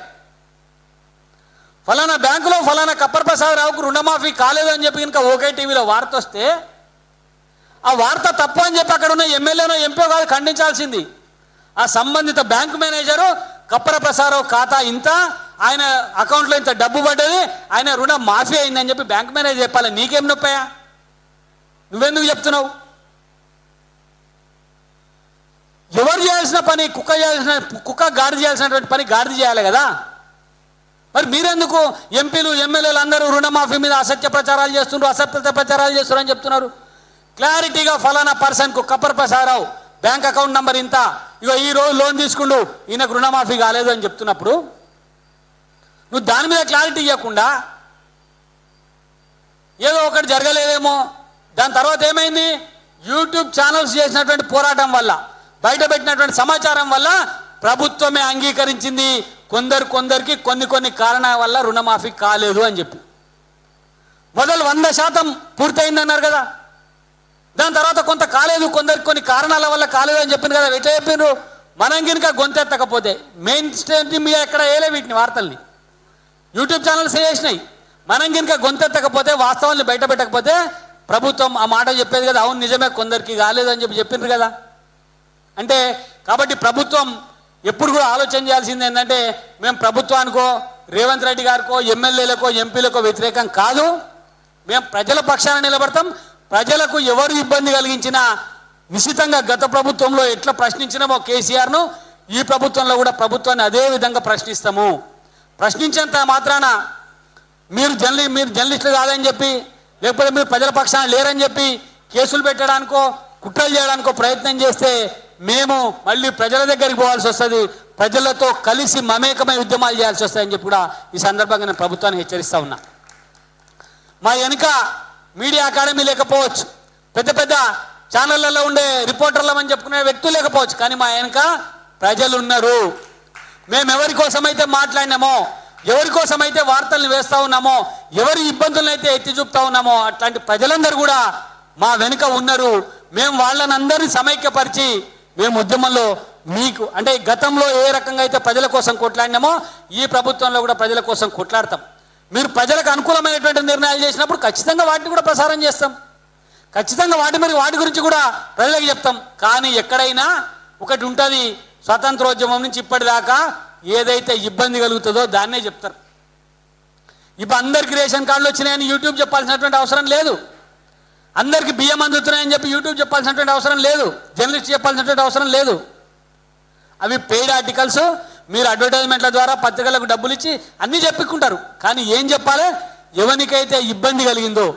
ఫలానా బ్యాంకులో ఫలానా కప్పర్ ప్రసాద్ రావుకు రుణమాఫీ కాలేదు అని చెప్పి కనుక ఓకే టీవీలో వార్త వస్తే ఆ వార్త తప్పు అని చెప్పి అక్కడ ఉన్న ఎమ్మెల్యేనో ఎంపీ కాదు ఖండించాల్సింది. ఆ సంబంధిత బ్యాంకు మేనేజరు కప్పర ప్రసాదరావు ఖాతా ఇంత, ఆయన అకౌంట్లో ఇంత డబ్బు పడ్డది, ఆయన రుణం మాఫీ అయిందని చెప్పి బ్యాంకు మేనేజర్ చెప్పాలి. నీకేం నొప్పాయా? నువ్వెందుకు చెప్తున్నావు? ఎవరు చేయాల్సిన పని కుక్క గాడిద చేయాల్సినటువంటి పని గాడిద చేయాలి కదా. మరి మీరెందుకు ఎంపీలు ఎమ్మెల్యేలు అందరూ రుణమాఫీ మీద అసత్య ప్రచారాలు చేస్తున్నారు, అసత్య ప్రచారాలు చేస్తున్నారు అని చెప్తున్నారు? క్లారిటీగా ఫలానా పర్సన్కు కప్పర్ ప్రసాదరావు బ్యాంక్ అకౌంట్ నెంబర్ ఇంత, ఇగో ఈ రోజు లోన్ తీసుకుండు, ఈయనకు రుణమాఫీ కాలేదు అని చెప్తున్నప్పుడు నువ్వు దాని మీద క్లారిటీ ఇవ్వకుండా ఏదో ఒకటి జరగలేదేమో, దాని తర్వాత ఏమైంది? యూట్యూబ్ ఛానల్స్ చేసినటువంటి పోరాటం వల్ల, బయట పెట్టినటువంటి సమాచారం వల్ల ప్రభుత్వమే అంగీకరించింది కొందరికి కొన్ని కారణాల వల్ల రుణమాఫీ కాలేదు అని చెప్పి. మొదలు 100% పూర్తయిందన్నారు కదా, దాని తర్వాత కొంత కాలేదు, కొన్ని కారణాల వల్ల కాలేదు అని చెప్పింది కదా. ఎట్లా చెప్పిండ్రు? మనం గినక గొంతెత్తకపోతే, మెయిన్ స్ట్రీమ్ మీద ఎక్కడ వేయలే వీటిని వార్తల్ని, యూట్యూబ్ ఛానల్స్ వేసినాయి. మనం గినక గొంతెత్తకపోతే, వాస్తవాన్ని బయట పెట్టకపోతే ప్రభుత్వం ఆ మాట చెప్పేది కదా, అవును నిజమే కొందరికి కాలేదు అని చెప్పిండ్రు కదా. అంటే కాబట్టి ప్రభుత్వం ఎప్పుడు కూడా ఆలోచన చేయాల్సింది ఏంటంటే, మేము ప్రభుత్వానికో రేవంత్ రెడ్డి గారికో ఎమ్మెల్యేలకో ఎంపీలకో వ్యతిరేకం కాదు, మేము ప్రజల పక్షాన నిలబడతాం. ప్రజలకు ఎవరు ఇబ్బంది కలిగించినా నిశ్చితంగా గత ప్రభుత్వంలో ఎట్లా ప్రశ్నించినామో కేసీఆర్ను, ఈ ప్రభుత్వంలో కూడా ప్రభుత్వాన్ని అదే విధంగా ప్రశ్నిస్తాము. ప్రశ్నించేంత మాత్రాన మీరు జర్నలిస్టులు కాదని చెప్పి, లేకపోతే మీరు ప్రజల పక్షాన లేరని చెప్పి కేసులు పెట్టడానికో కుట్రలు చేయడానికో ప్రయత్నం చేస్తే మేము మళ్ళీ ప్రజల దగ్గరికి పోవాల్సి వస్తుంది, ప్రజలతో కలిసి మమేకమై ఉద్యమాలు చేయాల్సి వస్తాయని చెప్పి కూడా ఈ సందర్భంగా నేను ప్రభుత్వాన్ని హెచ్చరిస్తా ఉన్నా. మా వెనుక మీడియా అకాడమీ లేకపోవచ్చు, పెద్ద ఛానళ్లలో ఉండే రిపోర్టర్లమని చెప్పుకునే వ్యక్తులు లేకపోవచ్చు, కానీ మా వెనుక ప్రజలు ఉన్నారు. మేము ఎవరి కోసమైతే మాట్లాడినామో, ఎవరి కోసమైతే వార్తల్ని వేస్తూ ఉన్నామో, ఎవరి ఇబ్బందులను అయితే ఎత్తి చూపుతా ఉన్నామో అట్లాంటి ప్రజలందరూ కూడా మా వెనుక ఉన్నారు. మేము వాళ్ళని అందరినీ సమైక్యపరిచి మేము ఉద్యమంలో మీకు అంటే గతంలో ఏ రకంగా అయితే ప్రజల కోసం కొట్లాడినామో ఈ ప్రభుత్వంలో కూడా ప్రజల కోసం కొట్లాడతాం. మీరు ప్రజలకు అనుకూలమైనటువంటి నిర్ణయాలు చేసినప్పుడు ఖచ్చితంగా వాటిని కూడా ప్రసారం చేస్తాం, ఖచ్చితంగా వాటి గురించి కూడా ప్రజలకు చెప్తాం. కానీ ఎక్కడైనా ఒకటి ఉంటుంది, స్వాతంత్రోద్యమం నుంచి ఇప్పటిదాకా ఏదైతే ఇబ్బంది కలుగుతుందో దాన్నే చెప్తారు. ఇప్పుడు అందరికి రేషన్ కార్డులు వచ్చినాయని యూట్యూబ్ చెప్పాల్సినటువంటి అవసరం లేదు, అందరికి బియ్యం అందుతున్నాయని చెప్పి యూట్యూబ్ చెప్పాల్సినటువంటి అవసరం లేదు, జర్నలిస్ట్ చెప్పాల్సినటువంటి అవసరం లేదు. అవి పెయిడ్ ఆర్టికల్స్, మీరు అడ్వర్టైజ్మెంట్ల ద్వారా పత్రికలకు డబ్బులు ఇచ్చి అన్నీ చెప్పుకుంటారు. కానీ ఏం చెప్పాలి? ఎవరికైతే ఇబ్బంది కలిగిందో,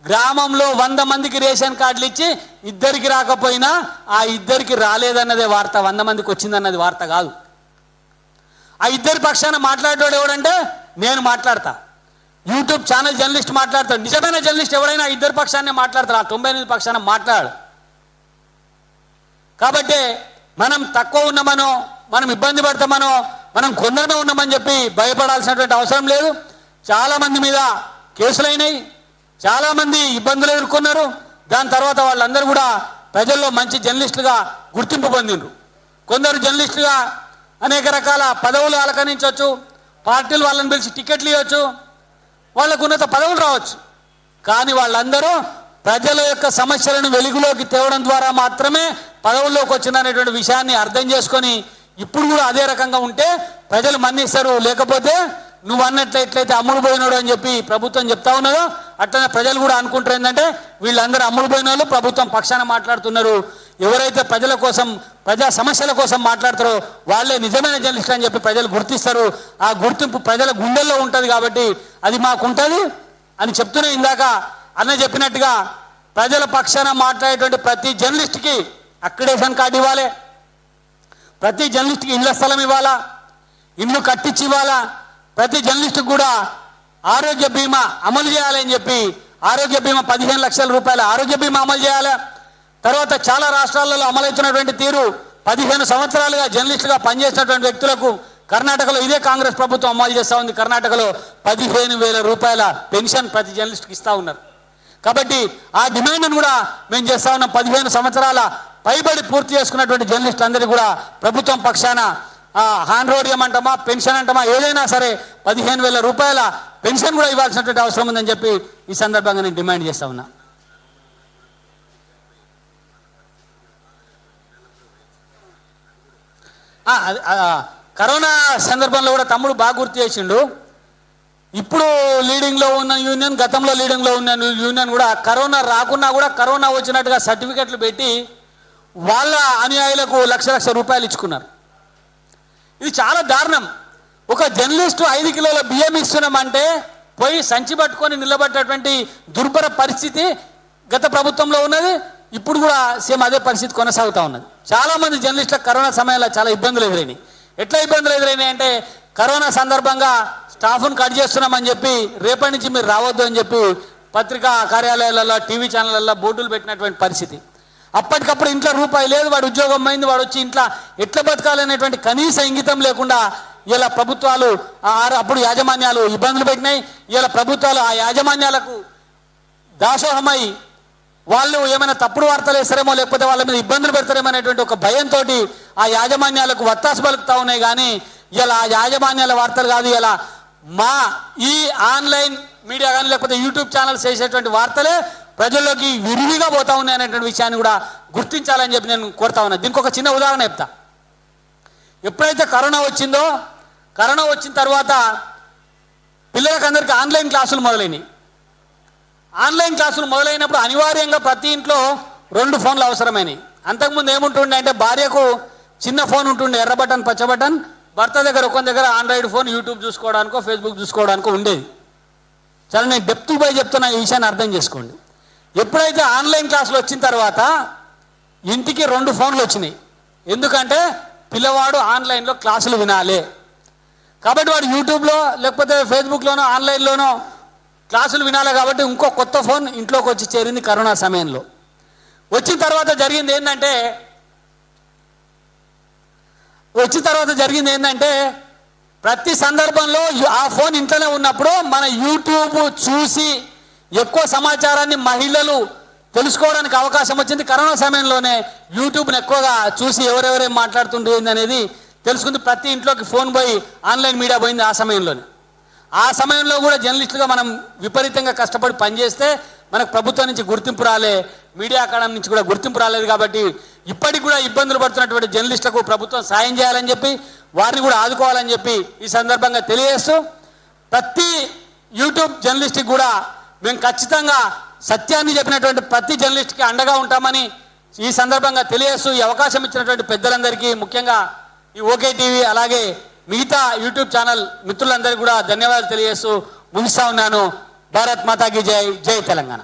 గ్రామంలో 100 మందికి రేషన్ కార్డులు ఇచ్చి ఇద్దరికి రాకపోయినా ఆ ఇద్దరికి రాలేదన్నదే వార్త, 100 మందికి వచ్చిందన్నది వార్త కాదు. ఆ ఇద్దరి పక్షాన మాట్లాడేవాడు ఎవడంటే నేను మాట్లాడతా, యూట్యూబ్ ఛానల్ జర్నలిస్ట్ మాట్లాడతాడు. నిజమైన జర్నలిస్ట్ ఎవరైనా ఇద్దరు పక్షాన్నే మాట్లాడతారు, ఆ 98 పక్షాన మాట్లాడు. కాబట్టి మనం తక్కువ ఉన్నామనో, మనం ఇబ్బంది పడతామనో, మనం కొందరమే ఉన్నామని చెప్పి భయపడాల్సినటువంటి అవసరం లేదు. చాలామంది మీద కేసులైనాయి, చాలామంది ఇబ్బందులు ఎదుర్కొన్నారు. దాని తర్వాత వాళ్ళందరూ కూడా ప్రజల్లో మంచి జర్నలిస్టులుగా గుర్తింపు పొందిండ్రు. కొందరు జర్నలిస్టులుగా అనేక రకాల పదవులు అలకరించవచ్చు, పార్టీలు వాళ్ళని పిలిచి టికెట్లు ఇవ్వచ్చు, వాళ్ళకు ఉన్నత పదవులు రావచ్చు. కానీ వాళ్ళందరూ ప్రజల యొక్క సమస్యలను వెలుగులోకి తేవడం ద్వారా మాత్రమే పదవుల్లోకి వచ్చిందనేటువంటి విషయాన్ని అర్థం చేసుకొని ఇప్పుడు కూడా అదే రకంగా ఉంటే ప్రజలు మన్నిస్తారు, లేకపోతే నువ్వు అన్నట్లు ఎట్లయితే అమ్ముడు పోయినాడు అని చెప్పి ప్రభుత్వం చెప్తా ఉన్నదో అట్లనే ప్రజలు కూడా అనుకుంటారు ఏంటంటే వీళ్ళందరూ అమ్ముడు పోయిన వాళ్ళు ప్రభుత్వం పక్షాన మాట్లాడుతున్నారు. ఎవరైతే ప్రజల కోసం ప్రజా సమస్యల కోసం మాట్లాడతారో వాళ్ళే నిజమైన జర్నలిస్టులు అని చెప్పి ప్రజలు గుర్తిస్తారు. ఆ గుర్తింపు ప్రజల గుండెల్లో ఉంటుంది కాబట్టి అది మాకుంటుంది అని చెప్తూనే ఇందాక అన్న చెప్పినట్టుగా ప్రజల పక్షాన మాట్లాడేటువంటి ప్రతి జర్నలిస్ట్కి అక్రిడేషన్ కార్డు ఇవ్వాలి, ప్రతి జర్నలిస్ట్కి ఇళ్ల స్థలం ఇవ్వాలా, ఇల్లు కట్టించి ఇవ్వాలా, ప్రతి జర్నలిస్టుకు కూడా ఆరోగ్య బీమా అమలు చేయాలని చెప్పి ఆరోగ్య బీమా 15 లక్షల రూపాయల ఆరోగ్య బీమా అమలు చేయాలి. తర్వాత చాలా రాష్ట్రాలలో అమలవుతున్నటువంటి తీరు 15 సంవత్సరాలుగా జర్నలిస్టుగా పనిచేసినటువంటి వ్యక్తులకు కర్ణాటకలో ఇదే కాంగ్రెస్ ప్రభుత్వం అమలు చేస్తూ ఉంది. కర్ణాటకలో 15,000 రూపాయల పెన్షన్ ప్రతి జర్నలిస్టుకి ఇస్తూ ఉన్నారు. కాబట్టి ఆ డిమాండ్ను కూడా మేము చేస్తా ఉన్నాం. 15 సంవత్సరాల పైబడి పూర్తి చేసుకున్నటువంటి జర్నలిస్టులు అందరికీ కూడా ప్రభుత్వం పక్షాన హాన్రోడియం అంటామా పెన్షన్ అంటామా ఏదైనా సరే 15,000 రూపాయల పెన్షన్ కూడా ఇవ్వాల్సినటువంటి అవసరం ఉందని చెప్పి ఈ సందర్భంగా నేను డిమాండ్ చేస్తా ఉన్నా. కరోనా సందర్భంలో కూడా తమ్ముడు బాగా గుర్తు చేసిండు. ఇప్పుడు లీడింగ్లో ఉన్న యూనియన్ గతంలో లీడింగ్లో ఉన్న యూనియన్ కూడా కరోనా రాకున్నా కూడా కరోనా వచ్చినట్టుగా సర్టిఫికెట్లు పెట్టి వాళ్ళ అనుయాయులకు లక్ష రూపాయలు ఇచ్చుకున్నారు. ఇది చాలా దారుణం. ఒక జర్నలిస్టు 5 కిలోల బియ్యం ఇస్తున్నామంటే పోయి సంచి పట్టుకొని నిలబడ్డటువంటి దుర్భర పరిస్థితి గత ప్రభుత్వంలో ఉన్నది. ఇప్పుడు కూడా సేమ్ అదే పరిస్థితి కొనసాగుతూ ఉన్నది. చాలామంది జర్నలిస్టులకు కరోనా సమయంలో చాలా ఇబ్బందులు ఎదురైనాయి. ఎట్లా ఇబ్బందులు ఎదురైనాయి అంటే కరోనా సందర్భంగా స్టాఫ్ను కట్ చేస్తున్నామని చెప్పి రేపటి నుంచి మీరు రావద్దు అని చెప్పి పత్రికా కార్యాలయాలలో టీవీ ఛానళ్ళల్లో బోర్డులు పెట్టినటువంటి పరిస్థితి. అప్పటికప్పుడు ఇంట్లో రూపాయి లేదు, వాడు ఉద్యోగం అయింది, వాడు వచ్చి ఇంట్లో ఎట్లా బతకాలనేటువంటి కనీస ఇంగితం లేకుండా ఇలా ప్రభుత్వాలు అప్పుడు యాజమాన్యాలు ఇబ్బందులు పెట్టినాయి. ఇలా ప్రభుత్వాలు ఆ యాజమాన్యాలకు దాసోహమై వాళ్ళు ఏమైనా తప్పుడు వార్తలు వేస్తారేమో లేకపోతే వాళ్ళ మీద ఇబ్బందులు పెడతారేమో అనేటువంటి ఒక భయంతో ఆ యాజమాన్యాలకు వత్తాసు పలుకుతా ఉన్నాయి. కానీ ఇలా ఆ యాజమాన్యాల వార్తలు కాదు, ఇలా మా ఈ ఆన్లైన్ మీడియా కానీ లేకపోతే యూట్యూబ్ ఛానల్స్ చేసేటువంటి వార్తలే ప్రజల్లోకి విరివిగా పోతా ఉన్నాయి అనేటువంటి విషయాన్ని కూడా గుర్తించాలని చెప్పి నేను కోరుతా ఉన్నా. దీనికి ఒక చిన్న ఉదాహరణ చెప్తా. ఎప్పుడైతే కరోనా వచ్చిందో కరోనా వచ్చిన తర్వాత పిల్లలకు అందరికీ ఆన్లైన్ క్లాసులు మొదలైనవి. ఆన్లైన్ క్లాసులు మొదలైనప్పుడు అనివార్యంగా ప్రతి ఇంట్లో 2 ఫోన్లు అవసరమైనవి. అంతకుముందు ఏముంటుండే అంటే భార్యకు చిన్న ఫోన్ ఉంటుండే, ఎర్ర బటన్ పచ్చ బటన్, భర్త దగ్గర ఒక దగ్గర ఆండ్రాయిడ్ ఫోన్ యూట్యూబ్ చూసుకోవడానికో ఫేస్బుక్ చూసుకోవడానికో ఉండేది. చాలా నేను డెప్త్ బై చెప్తున్నా, ఈ విషయాన్ని అర్థం చేసుకోండి. ఎప్పుడైతే ఆన్లైన్ క్లాసులు వచ్చిన తర్వాత ఇంటికి 2 ఫోన్లు వచ్చినాయి. ఎందుకంటే పిల్లవాడు ఆన్లైన్లో క్లాసులు వినాలి కాబట్టి వాడు యూట్యూబ్లో లేకపోతే ఫేస్బుక్లోనో ఆన్లైన్లోనో క్లాసులు వినాలి కాబట్టి ఇంకో కొత్త ఫోన్ ఇంట్లోకి వచ్చి చేరింది కరోనా సమయంలో. వచ్చిన తర్వాత జరిగింది ఏంటంటే ప్రతి సందర్భంలో ఆ ఫోన్ ఇంట్లోనే ఉన్నప్పుడు మన యూట్యూబ్ చూసి ఎక్కువ సమాచారాన్ని మహిళలు తెలుసుకోవడానికి అవకాశం వచ్చింది. కరోనా సమయంలోనే యూట్యూబ్ని ఎక్కువగా చూసి ఎవరెవరేం మాట్లాడుతుంటుంది అనేది తెలుసుకుంది. ప్రతి ఇంట్లోకి ఫోన్ పోయి ఆన్లైన్ మీడియా పోయింది ఆ సమయంలోనే. ఆ సమయంలో కూడా జర్నలిస్టులుగా మనం విపరీతంగా కష్టపడి పనిచేస్తే మనకు ప్రభుత్వం నుంచి గుర్తింపు రాలే, మీడియా అకాడమీ నుంచి కూడా గుర్తింపు రాలేదు. కాబట్టి ఇప్పటికి కూడా ఇబ్బందులు పడుతున్నటువంటి జర్నలిస్టులకు ప్రభుత్వం సాయం చేయాలని చెప్పి వారిని కూడా ఆదుకోవాలని చెప్పి ఈ సందర్భంగా తెలియజేస్తూ ప్రతి యూట్యూబ్ జర్నలిస్ట్కి కూడా మేము ఖచ్చితంగా సత్యాన్ని చెప్పినటువంటి ప్రతి జర్నలిస్ట్కి అండగా ఉంటామని ఈ సందర్భంగా తెలియజేస్తూ ఈ అవకాశం ఇచ్చినటువంటి పెద్దలందరికీ ముఖ్యంగా ఈ ఓకే టీవీ అలాగే మిగతా యూట్యూబ్ ఛానల్ మిత్రులందరికీ కూడా ధన్యవాదాలు తెలియజేస్తూ ముగిస్తా ఉన్నాను. భారత్ మాతాకి జై, జై తెలంగాణ.